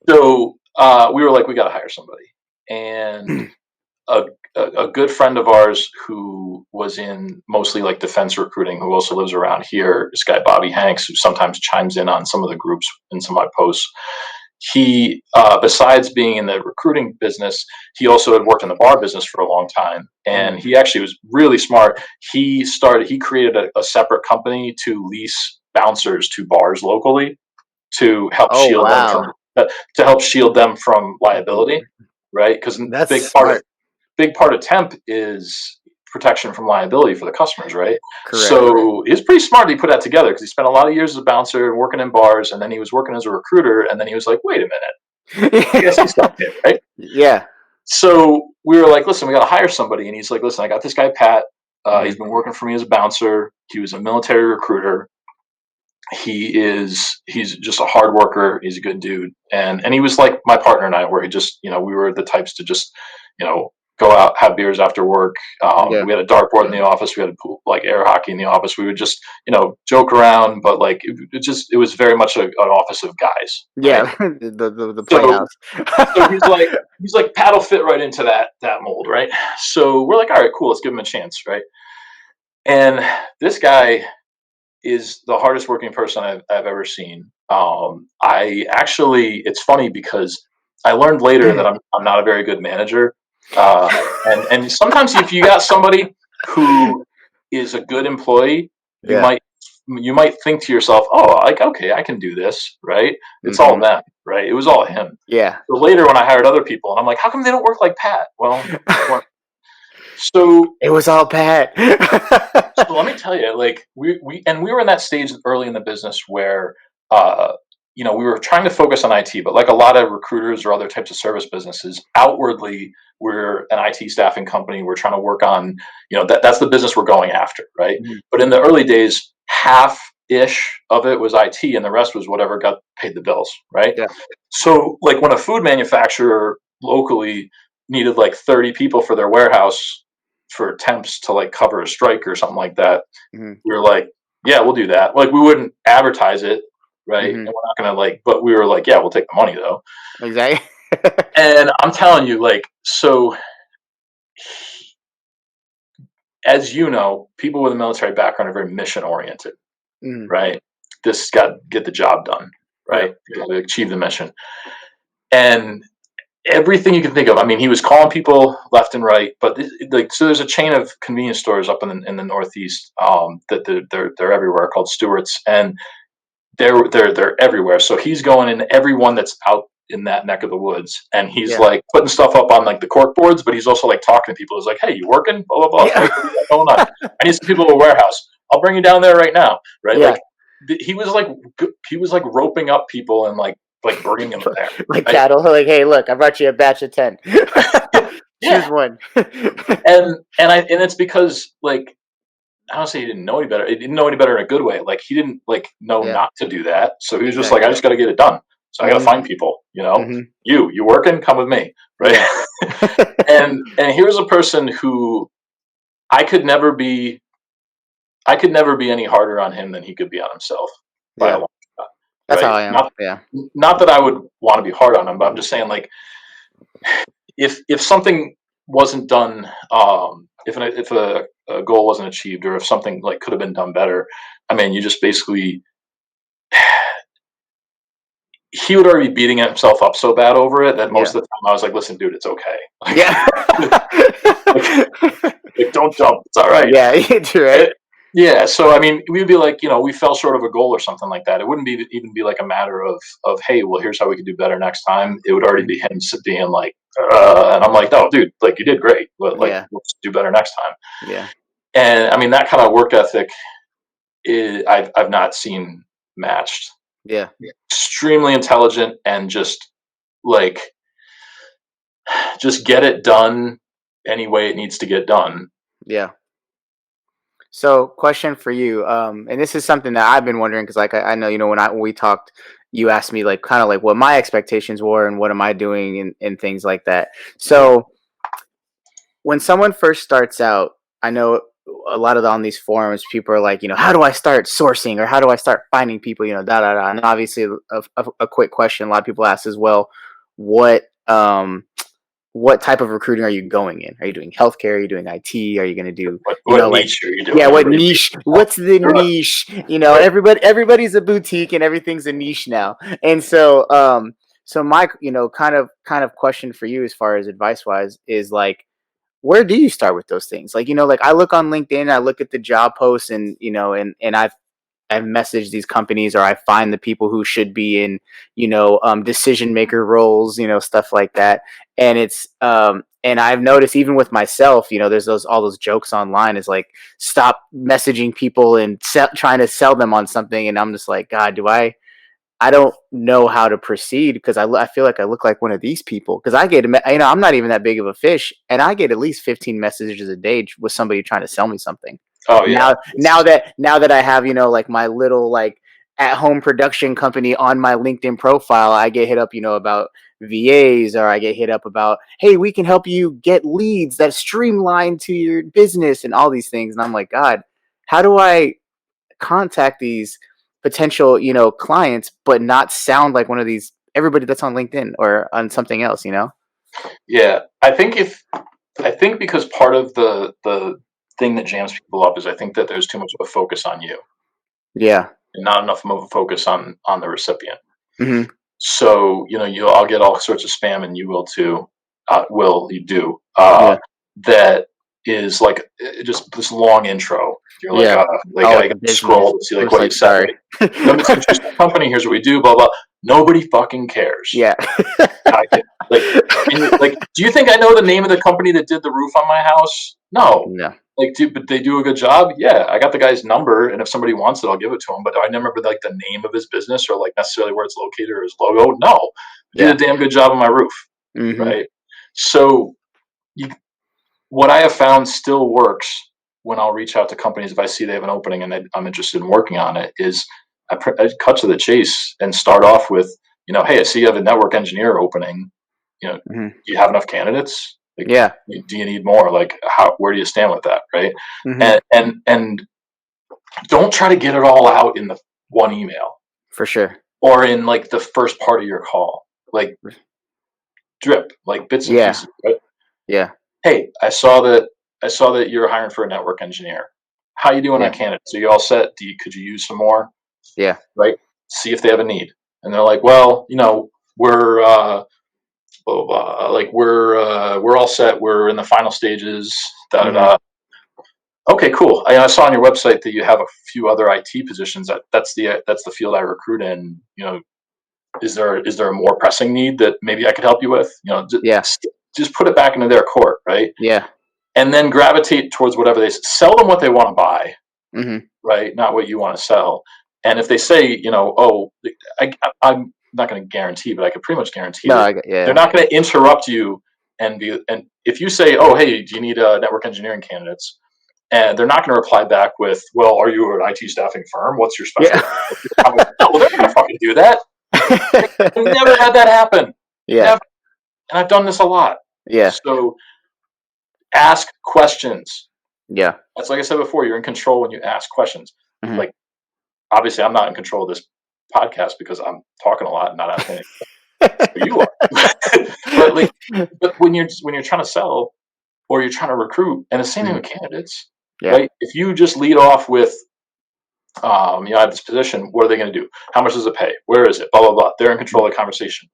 So we were like, we got to hire somebody, and a good friend of ours who was in mostly like defense recruiting, who also lives around here, this guy Bobby Hanks, who sometimes chimes in on some of the groups in some of my posts. He, besides being in the recruiting business, he also had worked in the bar business for a long time, and he actually was really smart. He created a separate company to lease bouncers to bars locally to help shield them from liability, right? Because big part of temp is protection from liability for the customers, right? Correct. So it was pretty smart that he put that together, because he spent a lot of years as a bouncer and working in bars, and then he was working as a recruiter, and then he was like, wait a minute, I guess he's something, right? Yeah. So we were like, listen, we got to hire somebody. And he's like, listen, I got this guy, Pat. He's been working for me as a bouncer. He was a military recruiter. He's just a hard worker. He's a good dude. And he was like my partner and I, where he just, we were the types to just, go out, have beers after work. We had a dartboard in the office. We had a pool, like air hockey in the office. We would just, joke around, but like, it was very much an office of guys. Yeah. Right? the playhouse. So he's like, Pat will fit right into that mold. Right. So we're like, all right, cool. Let's give him a chance. Right. And this guy is the hardest working person I've ever seen. It's funny because I learned later that I'm not a very good manager. And sometimes if you got somebody who is a good employee, you might think to yourself, oh, like, okay, I can do this, right? It's all them, right? It was all him. Yeah. So later when I hired other people, and I'm like, how come they don't work like Pat? Well, so it was all Pat. So let me tell you, like we were in that stage early in the business where we were trying to focus on IT, but like a lot of recruiters or other types of service businesses, outwardly we're an IT staffing company. We're trying to work on, that's the business we're going after, right? Mm-hmm. But in the early days, half-ish of it was IT, and the rest was whatever got paid the bills, right? Yeah. So like when a food manufacturer locally needed like 30 people for their warehouse for temps to like cover a strike or something like that, we were like, yeah, we'll do that. Like we wouldn't advertise it, right? And we're not gonna but we were like, yeah, we'll take the money though. Exactly. And I'm telling you, like, so as you know, people with a military background are very mission oriented, right? This got to get the job done, right? Yeah. To achieve the mission. And everything you can think of. I mean, he was calling people left and right, but so there's a chain of convenience stores up in the Northeast that they're everywhere, called Stewart's, and they're everywhere. So he's going in everyone that's out in that neck of the woods, and he's like putting stuff up on like the cork boards, but he's also like talking to people. He's like, "Hey, you working? Blah blah blah. Yeah. Like, what's going on? I need some people to a warehouse. I'll bring you down there right now." Right? Yeah. Like he was like roping up people and like bringing them there, like right? Cattle. Like, hey, look, I brought you a batch of 10. Choose one. and it's because like, I don't say he didn't know any better. He didn't know any better in a good way. Like he didn't know not to do that. So he was just like, I just got to get it done. So I got to find people. You working? Come with me, right? Yeah. and here's a person who I could never be any harder on him than he could be on himself. By a long shot. That's right? How I am. Not that I would want to be hard on him, but I'm just saying, like, if something wasn't done, if a goal wasn't achieved, or if something like could have been done better, I mean, you just basically, he would already be beating himself up so bad over it that most of the time I was like, listen, dude, it's okay. Like, don't jump. It's all right. Yeah, it's right. Yeah, so I mean, we'd be like, we fell short of a goal or something like that. It wouldn't even be like a matter of hey, well, here's how we can do better next time. It would already be him being like, and I'm like, no, dude, like you did great, but like let's do better next time. Yeah. And I mean, that kind of work ethic I've not seen matched. Yeah. Extremely intelligent and just get it done any way it needs to get done. Yeah. So, question for you, and this is something that I've been wondering, because like I know, when we talked, you asked me like kind of like what my expectations were and what am I doing and things like that. So when someone first starts out, I know a lot of on these forums, people are like, how do I start sourcing, or how do I start finding people, And obviously a quick question a lot of people ask as well, what type of recruiting are you going in? Are you doing healthcare? Are you doing IT? Are you going to do what niche are you doing? Yeah, what niche? What's the niche? Everybody's a boutique and everything's a niche now. And so my kind of question for you as far as advice wise is like, where do you start with those things? Like, like I look on LinkedIn, I look at the job posts, and and I've messaged these companies, or I find the people who should be in, decision maker roles, stuff like that. And it's, and And I've noticed even with myself, there's all those jokes online is like, stop messaging people and trying to sell them on something. And I'm just like, God, I don't know how to proceed because I feel like I look like one of these people because I get, I'm not even that big of a fish and I get at least 15 messages a day with somebody trying to sell me something. Oh yeah. Now that I have, like my little like at home production company on my LinkedIn profile, I get hit up, about VAs, or I get hit up about, hey, we can help you get leads that streamline to your business and all these things. And I'm like, God, how do I contact these potential, clients, but not sound like one of these everybody that's on LinkedIn or on something else, Yeah, I think because part of the thing that jams people up is I think that there's too much of a focus on you. Yeah. And not enough of a focus on the recipient. Mm-hmm. So, I'll get all sorts of spam, and you will too. You do. That is like just this long intro. You're like, I got to scroll to see like what you said. Like, let me introduce the company. Here's what we do. Blah blah. Nobody fucking cares. Yeah. Do you think I know the name of the company that did the roof on my house? No. No. But they do a good job. Yeah, I got the guy's number, and if somebody wants it, I'll give it to him. But do I never remember like the name of his business or like necessarily where it's located or his logo? No, did a damn good job on my roof, right? So, what I have found still works when I'll reach out to companies if I see they have an opening and I'm interested in working on it is I cut to the chase and start off with, hey, I see you have a network engineer opening. Do you have enough candidates? Like, do you need more? Like, where do you stand with that, right? And don't try to get it all out in the one email, for sure, or in like the first part of your call, like drip, like bits and pieces, right? Yeah. Hey, I saw that you're hiring for a network engineer. How you doing on candidates? Are you all set? Could you use some more? Yeah. Right. See if they have a need, and they're like, well, we're blah, blah, blah. Like we're all set. We're in the final stages. Okay, cool. I saw on your website that you have a few other IT positions. That's the field I recruit in. Is there a more pressing need that maybe I could help you with? Just put it back into their court, right? Yeah. And then gravitate towards whatever they sell them what they want to buy, right? Not what you want to sell. And if they say, I'm not going to guarantee, but I could pretty much guarantee they're not going to interrupt you and if you say, oh, hey, do you need network engineering candidates? And they're not going to reply back with, well, are you an IT staffing firm? What's your specialty? No, they're not going to fucking do that. I've never had that happen. Yeah. Never. And I've done this a lot. Yeah. So ask questions. Yeah. That's like I said before, you're in control when you ask questions. Like, obviously, I'm not in control of this podcast because I'm talking a lot and not asking anything. So you are. but when you're trying to sell or you're trying to recruit, and the same thing with candidates, right? If you just lead off with, I have this position, what are they going to do? How much does it pay? Where is it? Blah, blah, blah. They're in control of the conversation.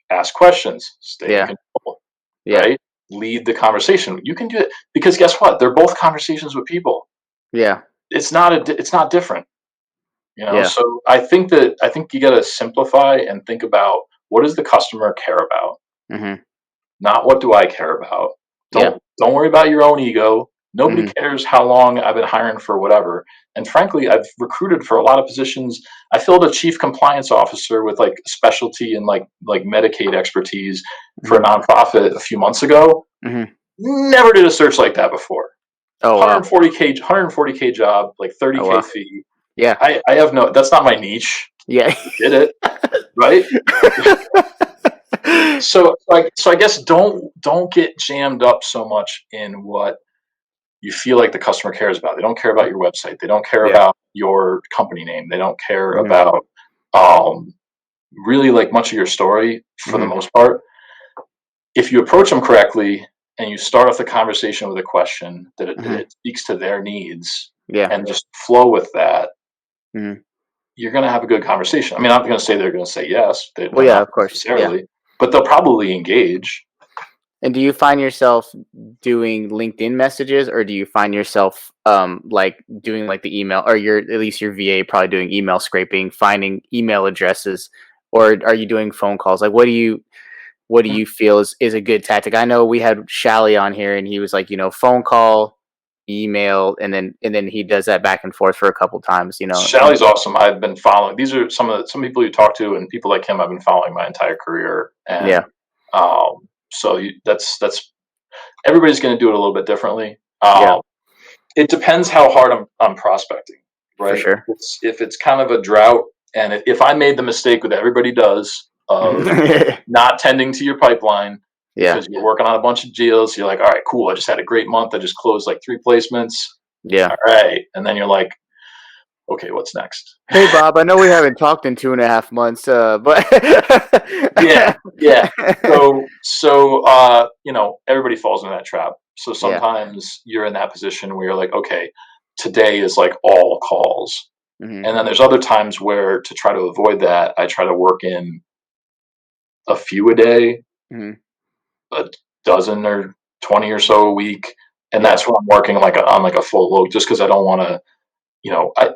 Ask questions. Stay in control. Right? Lead the conversation. You can do it because guess what? They're both conversations with people. Yeah. It's not different. So I think you got to simplify and think about what does the customer care about? Not what do I care about? Don't worry about your own ego. Nobody cares how long I've been hiring for whatever. And frankly, I've recruited for a lot of positions. I filled a chief compliance officer with like specialty and like Medicaid expertise for a nonprofit a few months ago. Never did a search like that before. Oh, 140K job, like 30K fee. Yeah. I have that's not my niche. Yeah. Did it. Right. So I guess don't get jammed up so much in what you feel like the customer cares about. They don't care about your website. They don't care about your company name. They don't care about really like much of your story for the most part. If you approach them correctly and you start off the conversation with a question that it speaks to their needs and just flow with that, you're going to have a good conversation. I mean, I'm not going to say they're going to say yes. Of course. But they'll probably engage. And do you find yourself doing LinkedIn messages, or do you find yourself like doing like the email, or at least your VA probably doing email scraping, finding email addresses, or are you doing phone calls? Like, what do you what do you feel is a good tactic? I know we had Shally on here, and he was like, phone call, email, and then he does that back and forth for a couple times, Sally's awesome. I've been following. These are some people you talk to, and people like him I've been following my entire career. And Yeah. So that's everybody's going to do it a little bit differently. Yeah. It depends how hard I'm prospecting, right? For sure. If it's kind of a drought, and if I made the mistake that everybody does of not tending to your pipeline because you're working on a bunch of deals, you're like, all right, cool. I just had a great month. I just closed like 3 placements. Yeah. All right. And then you're like, okay, what's next? Hey, Bob, I know we haven't talked in 2.5 months, but yeah. So everybody falls into that trap. So sometimes you're in that position where you're like, okay, today is like all calls. Mm-hmm. And then there's other times where, to try to avoid that, I try to work in a few a day, a dozen or 20 or so a week. And that's when I'm working on a full load, just because I don't want to,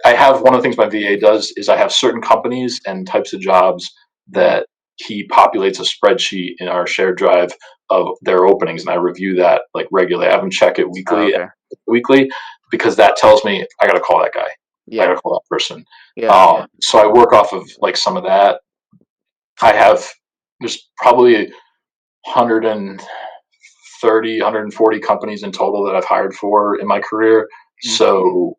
I have, one of the things my VA does is I have certain companies and types of jobs that he populates a spreadsheet in our shared drive of their openings, and I review that like regularly. I have him check it weekly, because that tells me I got to call that guy. I got to call that person. So I work off of like some of that. There's probably 130, 140 companies in total that I've hired for in my career. Mm-hmm. So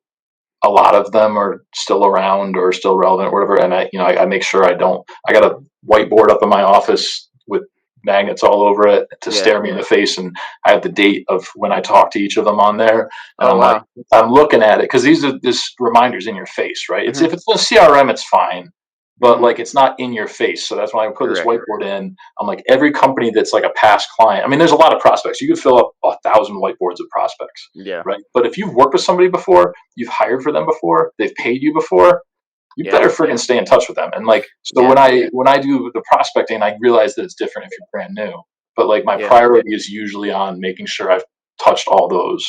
a lot of them are still around or still relevant or whatever. And I make sure I got a whiteboard up in my office with magnets all over it to stare me in the face. And I have the date of when I talk to each of them on there. And I'm looking at it, because these are this reminders in your face, right? It's, if it's a CRM, it's fine, but like, it's not in your face. So that's why I put this whiteboard in. I'm like, every company that's like a past client, I mean, there's a lot of prospects. You could fill up 1,000 whiteboards of prospects. Yeah. Right. But if you've worked with somebody before, you've hired for them before, they've paid you before, you better friggin' stay in touch with them. And like, so when I do the prospecting, I realize that it's different if you're brand new, but like my priority is usually on making sure I've touched all those.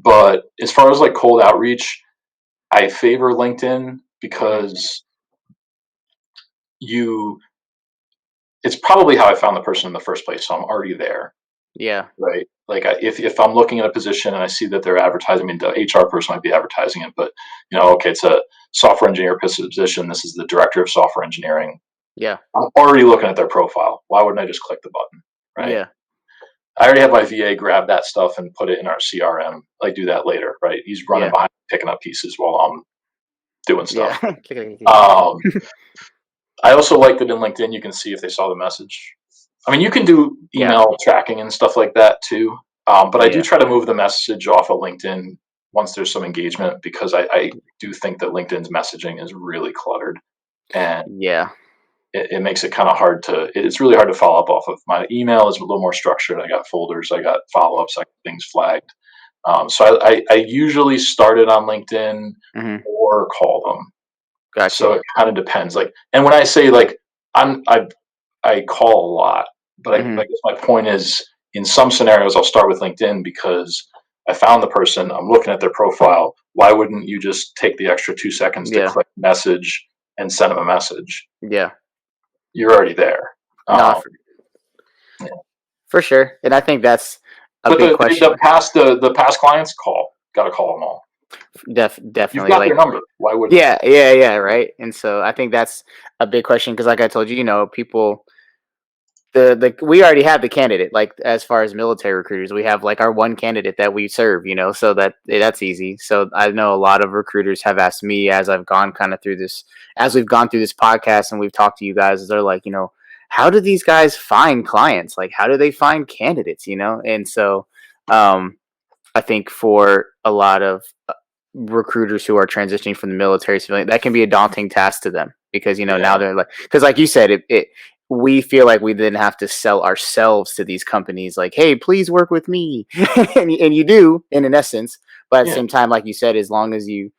But as far as like cold outreach, I favor LinkedIn, because it's probably how I found the person in the first place. So I'm already there. Yeah. Right. Like if I'm looking at a position and I see that they're advertising, I mean, the HR person might be advertising it, but okay, it's a software engineer position. This is the director of software engineering. Yeah. I'm already looking at their profile. Why wouldn't I just click the button? Right. Yeah. I already have my VA grab that stuff and put it in our CRM. I do that later. Right. He's running behind, picking up pieces while I'm doing stuff. Yeah. I also like that in LinkedIn, you can see if they saw the message. I mean, you can do email tracking and stuff like that too. But I do try to move the message off of LinkedIn once there's some engagement, because I do think that LinkedIn's messaging is really cluttered, and it makes it kind of it's really hard to follow up off of. My email is a little more structured. I got folders, I got follow-ups, I got things flagged. So I usually start it on LinkedIn or call them. Gotcha. So it kind of depends. Like, and when I say like I call a lot, but I guess my point is, in some scenarios I'll start with LinkedIn because I found the person, I'm looking at their profile. Why wouldn't you just take the extra 2 seconds to click message and send them a message? Yeah, you're already there. For sure, and I think that's a big question. The past clients got to call them all. Definitely. You've got their number. Why wouldn't you? Yeah, right. And so I think that's a big question, because like I told you, people, we already have the candidate. Like, as far as military recruiters, we have like our one candidate that we serve, so that's easy. So I know a lot of recruiters have asked me, as I've gone kind of through this, as we've gone through this podcast and we've talked to you guys, they're like, how do these guys find clients? Like, how do they find candidates? And so I think for a lot of recruiters who are transitioning from the military to civilian, that can be a daunting task to them, because now they're like, because like you said, we feel like we then have to sell ourselves to these companies, like, hey, please work with me. and you do, in an essence, but at the same time, like you said, as long as you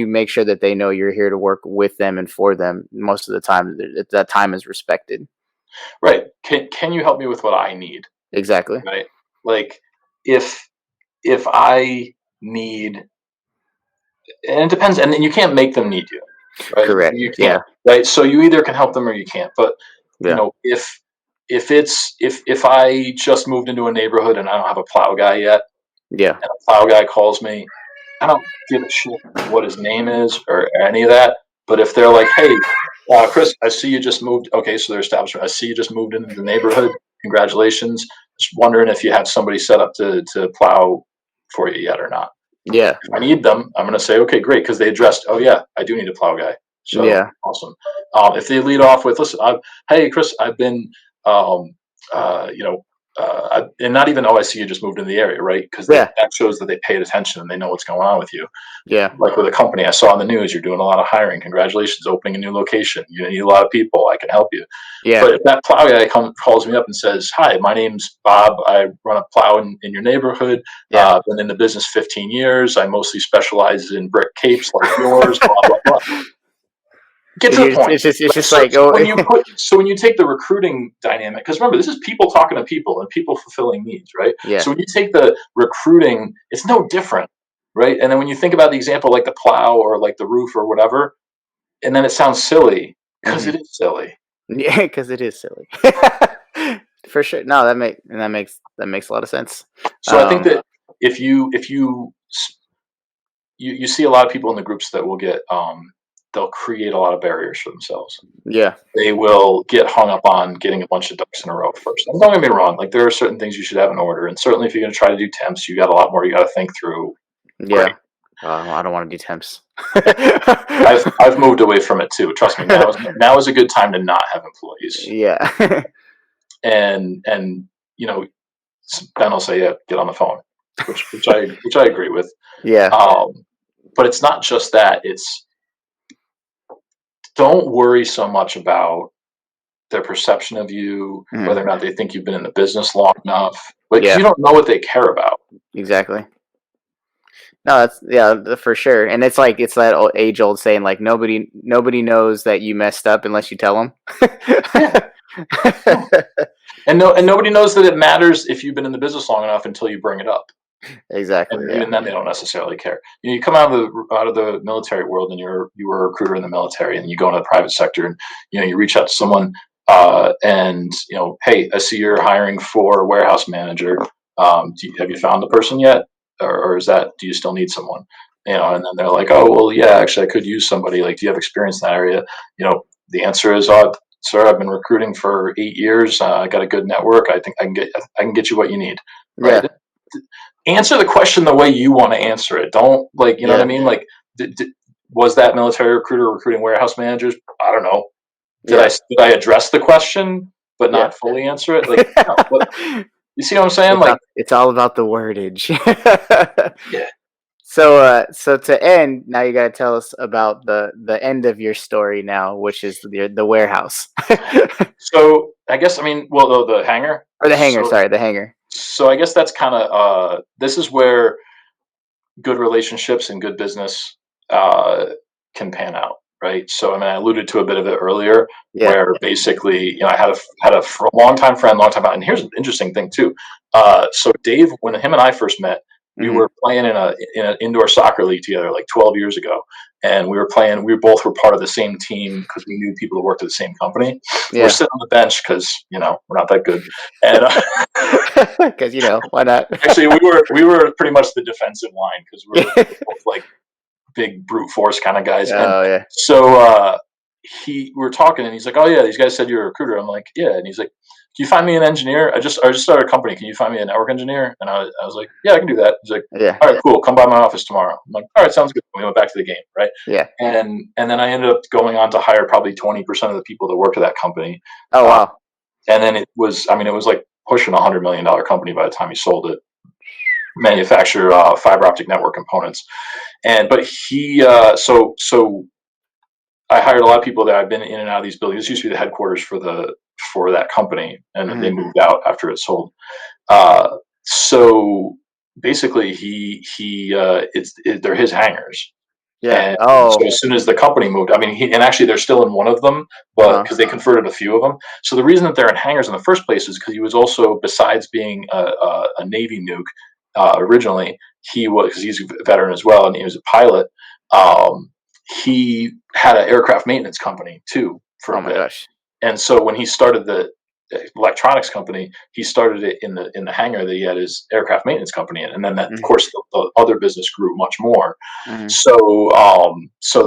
make sure that they know you're here to work with them and for them, most of the time that time is respected. Right. Can you help me with what I need? Exactly. Right. Like, if I need, and it depends, and then you can't make them need you, right? Correct. You can't, right? So you either can help them or you can't. But you know, if I just moved into a neighborhood and I don't have a plow guy yet, Yeah. and a plow guy calls me, I don't give a shit what his name is or any of that. But if they're like, hey, Chris, I see you just moved. Okay, so their establishment. I see you just moved into the neighborhood. Congratulations. Just wondering if you have somebody set up to plow for you yet or not. Yeah. If I need them, I'm going to say, okay, great, because they addressed, oh yeah, I do need a plow guy. So yeah. awesome. If they lead off with, listen, hey Chris, I've been, you know, and not even, oh, I see you just moved in the area, right? Because that shows that they paid attention and they know what's going on with you. Yeah. Like with a company, I saw on the news, you're doing a lot of hiring. Congratulations, opening a new location. You need a lot of people. I can help you. Yeah. But if that plow guy calls me up and says, hi, my name's Bob. I run a plow in your neighborhood. Been in the business 15 years. I mostly specialize in brick capes like yours, blah, blah, blah. Get to the point. It's just so, like, when you take the recruiting dynamic, because remember, this is people talking to people and people fulfilling needs, right? Yeah. So when you take the recruiting, it's no different, right? And then when you think about the example like the plow or like the roof or whatever, and then it sounds silly because it is silly. Yeah, because it is silly. For sure. No, that makes a lot of sense. So I think that if you see a lot of people in the groups that will get they'll create a lot of barriers for themselves. Yeah. They will get hung up on getting a bunch of ducks in a row first. And don't get me wrong, like there are certain things you should have in order. And certainly if you're going to try to do temps, you got a lot more you got to think through. Yeah. I don't want to do temps. I've moved away from it too. Trust me, now is a good time to not have employees. Yeah. and you know, Ben will say, yeah, get on the phone, which I agree with. Yeah. But it's not just that. It's don't worry so much about their perception of you, whether or not they think you've been in the business long enough. Like you don't know what they care about. Exactly. No, that's for sure. And it's like it's that age old saying, like nobody knows that you messed up unless you tell them. And nobody knows that it matters if you've been in the business long enough until you bring it up. Exactly. And even then, they don't necessarily care. You know, you come out of the military world, and you were a recruiter in the military, and you go into the private sector, and you know, you reach out to someone, and you know, hey, I see you're hiring for a warehouse manager. Have you found the person yet, or is that do you still need someone? You know, and then they're like, oh, well, yeah, actually, I could use somebody. Like, do you have experience in that area? You know, the answer is, sir, I've been recruiting for 8 years. I got a good network. I think I can get you what you need. Right. Yeah. Answer the question the way you want to answer it. Don't like, you know what I mean? Like, was that military recruiter recruiting warehouse managers? I don't know. Did I address the question but not fully answer it? Like, no, you see what I'm saying? It's all about the wordage. Yeah. So to end, now you got to tell us about the end of your story now, which is the warehouse. So I guess the hangar or the hangar. Sorry, the hangar. So I guess that's kind of this is where good relationships and good business can pan out, right? So I alluded to a bit of it earlier, where basically, you know, I had a longtime friend, and here's an interesting thing too. So Dave, when him and I first met, we were playing in an indoor soccer league together like 12 years ago, and we both were part of the same team because we knew people who worked at the same company. We're sitting on the bench because, you know, we're not that good, and because you know, why not? Actually, we were pretty much the defensive line because we're both like big brute force kind of guys. So we were talking, and he's like, "Oh yeah, these guys said you're a recruiter." I'm like, "Yeah," and he's like, "Can you find me an engineer? I just started a company. Can you find me a network engineer?" And I was like, "Yeah, I can do that." He's like, "All right, cool. Come by my office tomorrow." I'm like, "All right, sounds good." We went back to the game, right? Yeah. And then I ended up going on to hire probably 20% of the people that worked at that company. Oh wow. And then it was like pushing $100 million company by the time he sold it. Manufacture fiber optic network components, but he so I hired a lot of people that I've been in and out of these buildings. This used to be the headquarters for that company, and they moved out after it sold. So basically, they're his hangars. Yeah. And so as soon as the company moved, and actually they're still in one of them, but because they converted a few of them. So the reason that they're in hangars in the first place is because he was also, besides being a Navy nuke originally, because he's a veteran as well, and he was a pilot. He had an aircraft maintenance company too for a bit. Gosh. And so when he started the electronics company, he started it in the hangar that he had his aircraft maintenance company in, and then that, of course, the other business grew much more. So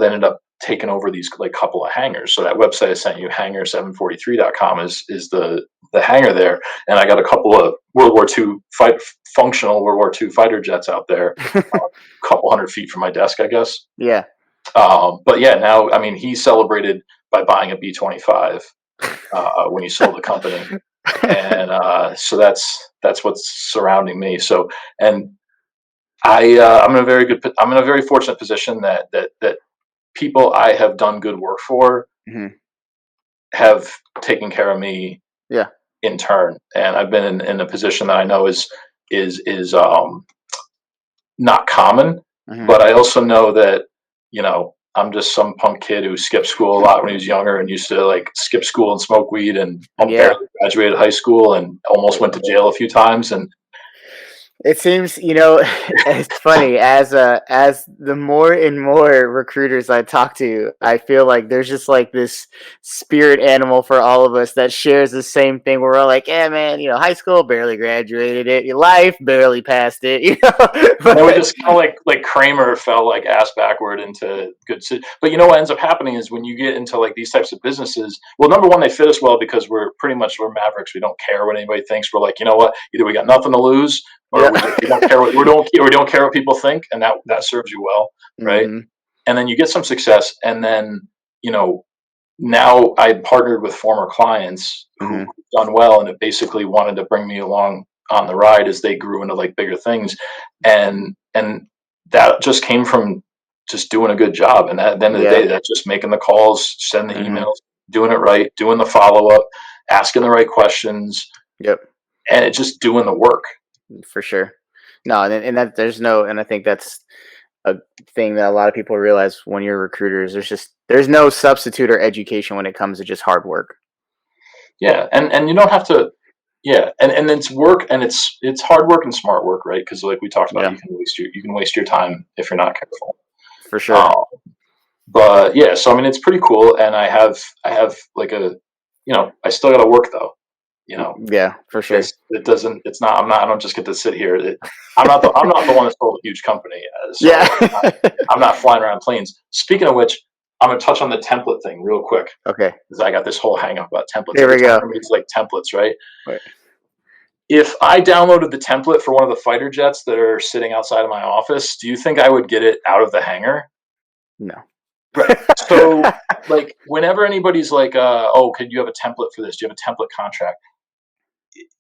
they ended up taking over these like couple of hangars. So that website I sent you, hangar743.com, is the hangar there, and I got a couple of World War II functional World War II fighter jets out there, a couple 100 feet from my desk, I guess. Yeah. But yeah, now I mean, he celebrated by buying a B-25 when he sold the company, and so that's what's surrounding me. So, and I'm in a very fortunate position that people I have done good work for have taken care of me. Yeah. In turn, and I've been in a position that I know is not common, but I also know that, you know, I'm just some punk kid who skipped school a lot when he was younger and used to like skip school and smoke weed, and barely graduated high school and almost went to jail a few times. And it seems, you know, it's funny, as the more and more recruiters I talk to, I feel like there's just like this spirit animal for all of us that shares the same thing. We're all like, yeah, man, you know, high school, barely graduated it, your life, barely passed it, you know. But we just kind of like Kramer fell like ass backward into good. But you know what ends up happening is when you get into like these types of businesses, well, number one, they fit us well because we're mavericks. We don't care what anybody thinks. We're like, you know what, either we got nothing to lose, or we don't care what we don't care what people think, and that serves you well, right? And then you get some success, and then, you know, now I partnered with former clients who've done well, and it basically wanted to bring me along on the ride as they grew into like bigger things, and that just came from just doing a good job. And at the end of the day, that's just making the calls, sending the emails, doing it right, doing the follow up, asking the right questions. Yep. And it's just doing the work. For sure. No, and that and I think that's a thing that a lot of people realize when you're recruiters. There's no substitute or education when it comes to just hard work. Yeah, and you don't have to. Yeah, and it's work, and it's hard work and smart work, right? Because like we talked about, you can waste your time if you're not careful. For sure. But yeah, so I mean, it's pretty cool, and I have like a, you know, I still got to work though. You know. Yeah, for sure. It doesn't. It's not. I don't just get to sit here. I'm not the one that sold a huge company. So I'm not flying around planes. Speaking of which, I'm gonna touch on the template thing real quick. Okay. Because I got this whole hang up about templates. There we go. It's like templates, right? If I downloaded the template for one of the fighter jets that are sitting outside of my office, do you think I would get it out of the hangar? No. Right. So, like, whenever anybody's like, "Oh, could you have a template for this? Do you have a template contract?"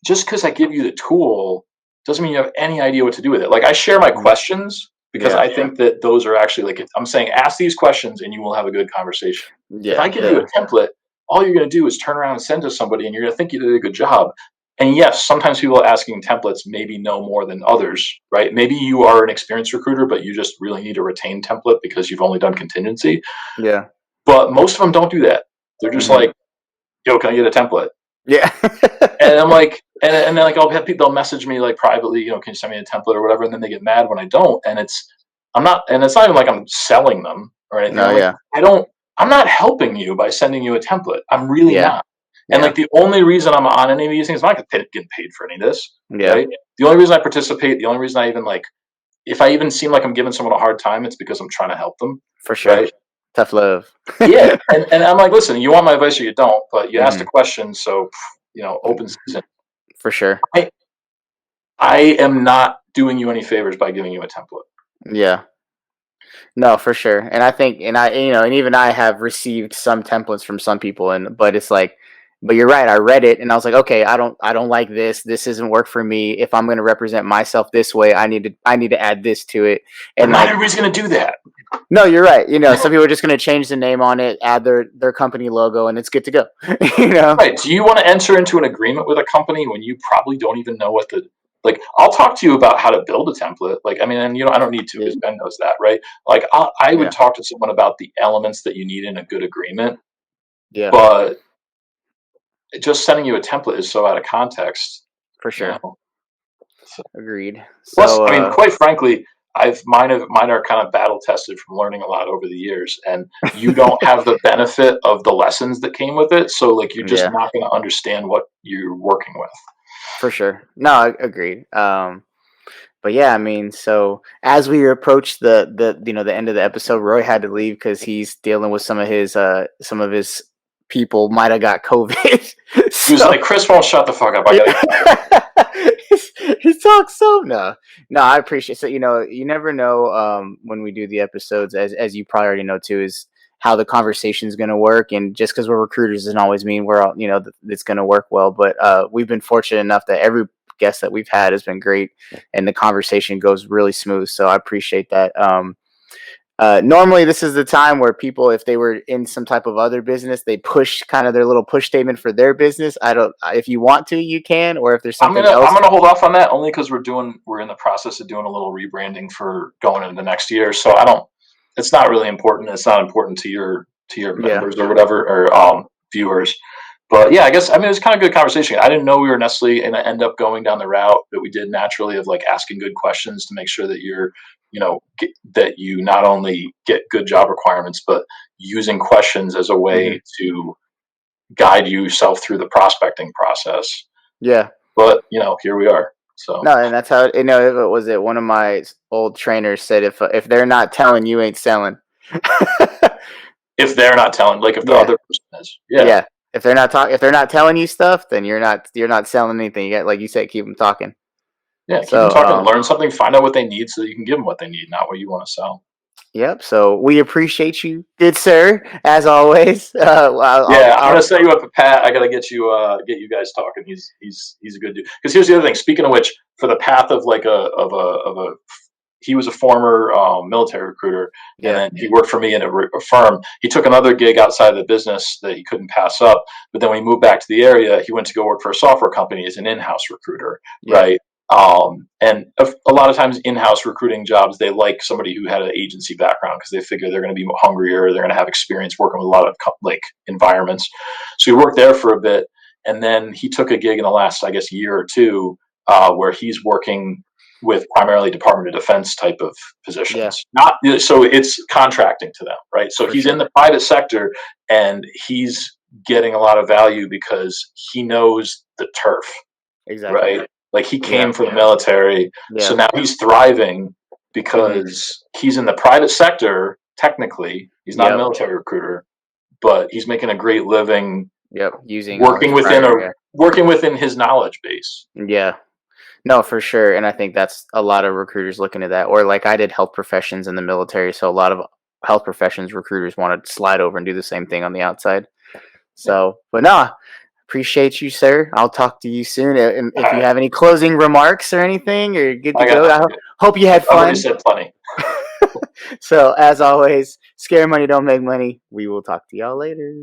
Just because I give you the tool doesn't mean you have any idea what to do with it. Like, I share my questions because I think that those are actually like, I'm saying, ask these questions and you will have a good conversation. Yeah. If I give you a template, all you're going to do is turn around and send to somebody, and you're going to think you did a good job. And yes, sometimes people asking templates maybe know more than others, right? Maybe you are an experienced recruiter, but you just really need a retained template because you've only done contingency. Yeah. But most of them don't do that. They're just like, "Yo, can I get a template?" Yeah. And I'm like, and then like I'll have people, they'll message me like privately, you know, "Can you send me a template or whatever?" And then they get mad when I don't. And it's not even like I'm selling them or anything. No, I'm not helping you by sending you a template. I'm really not. And like the only reason I'm on any of these things, I'm not getting paid for any of this. Yeah. Right? The only reason I participate, the only reason I even like, if I even seem like I'm giving someone a hard time, it's because I'm trying to help them. For sure. Right? Tough love. Yeah. And I'm like, listen, you want my advice or you don't, but you asked a question, so, you know, open season. For sure. I am not doing you any favors by giving you a template. Yeah. No, for sure. And I think, and even I have received some templates from some people, but it's like, but you're right. I read it and I was like, okay, I don't like this. This doesn't work for me. If I'm going to represent myself this way, I need to add this to it. And not everybody's going to do that. No, you're right. You know, some people are just going to change the name on it, add their company logo, and it's good to go. You know, right? Do you want to enter into an agreement with a company when you probably don't even know what like? I'll talk to you about how to build a template. Like, I mean, and I don't need to because Ben knows that, right? Like, I would talk to someone about the elements that you need in a good agreement. Yeah. But just sending you a template is so out of context. For sure. You know? So, agreed. Plus, I mean, quite frankly, mine are kind of battle tested from learning a lot over the years, and you don't have the benefit of the lessons that came with it. So like, you're just not going to understand what you're working with. For sure. No, I agreed. But yeah, I mean, so as we approach the the end of the episode, Roy had to leave because he's dealing with some of his people might have got COVID. He was like, Chris won't shut the fuck up. I gotta he talks so no. I appreciate. So you never know when we do the episodes, as you probably already know too, is how the conversation is going to work. And just because we're recruiters doesn't always mean we're all it's going to work well. But we've been fortunate enough that every guest that we've had has been great, and the conversation goes really smooth. So I appreciate that. Normally this is the time where people, if they were in some type of other business, they push kind of their little push statement for their business. If you want to, you can, or if there's something else. I'm gonna hold off on that only because we're in the process of doing a little rebranding for going into the next year. So it's not really important. It's not important to your members or whatever, or viewers. But yeah, I guess, it was kind of good conversation. I didn't know we were necessarily going to end up going down the route that we did naturally of like asking good questions to make sure that that you not only get good job requirements, but using questions as a way to guide yourself through the prospecting process. Yeah. But, here we are. So no, and that's how if it was one of my old trainers said, if they're not telling, you ain't selling. If they're not telling, like if the other person is. Yeah. If they're not telling you stuff, then you're not selling anything. You got, like you said, keep them talking. Yeah, keep them talking. Learn something. Find out what they need so that you can give them what they need, not what you want to sell. Yep. So we appreciate you, good sir, as always. I'm gonna set you up with Pat. I gotta get you guys talking. He's a good dude. Because here's the other thing. Speaking of which, for the path of like he was a former military recruiter, and then he worked for me in a firm. He took another gig outside of the business that he couldn't pass up. But then when he moved back to the area, he went to go work for a software company as an in-house recruiter, right? And a lot of times in-house recruiting jobs, they like somebody who had an agency background because they figure they're going to be hungrier, they're going to have experience working with a lot of like environments. So he worked there for a bit, and then he took a gig in the last, I guess, year or two where he's working with primarily Department of Defense type of positions. So it's contracting to them, right? So he's in the private sector, and he's getting a lot of value because he knows the turf, right? Like he came from the military, so now he's thriving because he's in the private sector. Technically, he's not a military recruiter, but he's making a great living. Working within his knowledge base. Yeah. No, for sure. And I think that's a lot of recruiters looking at that. Or like I did health professions in the military, so a lot of health professions recruiters want to slide over and do the same thing on the outside. So, but no, appreciate you, sir. I'll talk to you soon. And if you have any closing remarks or anything, or good to go. I hope you had fun. I already said plenty. So, as always, scare money, don't make money. We will talk to y'all later.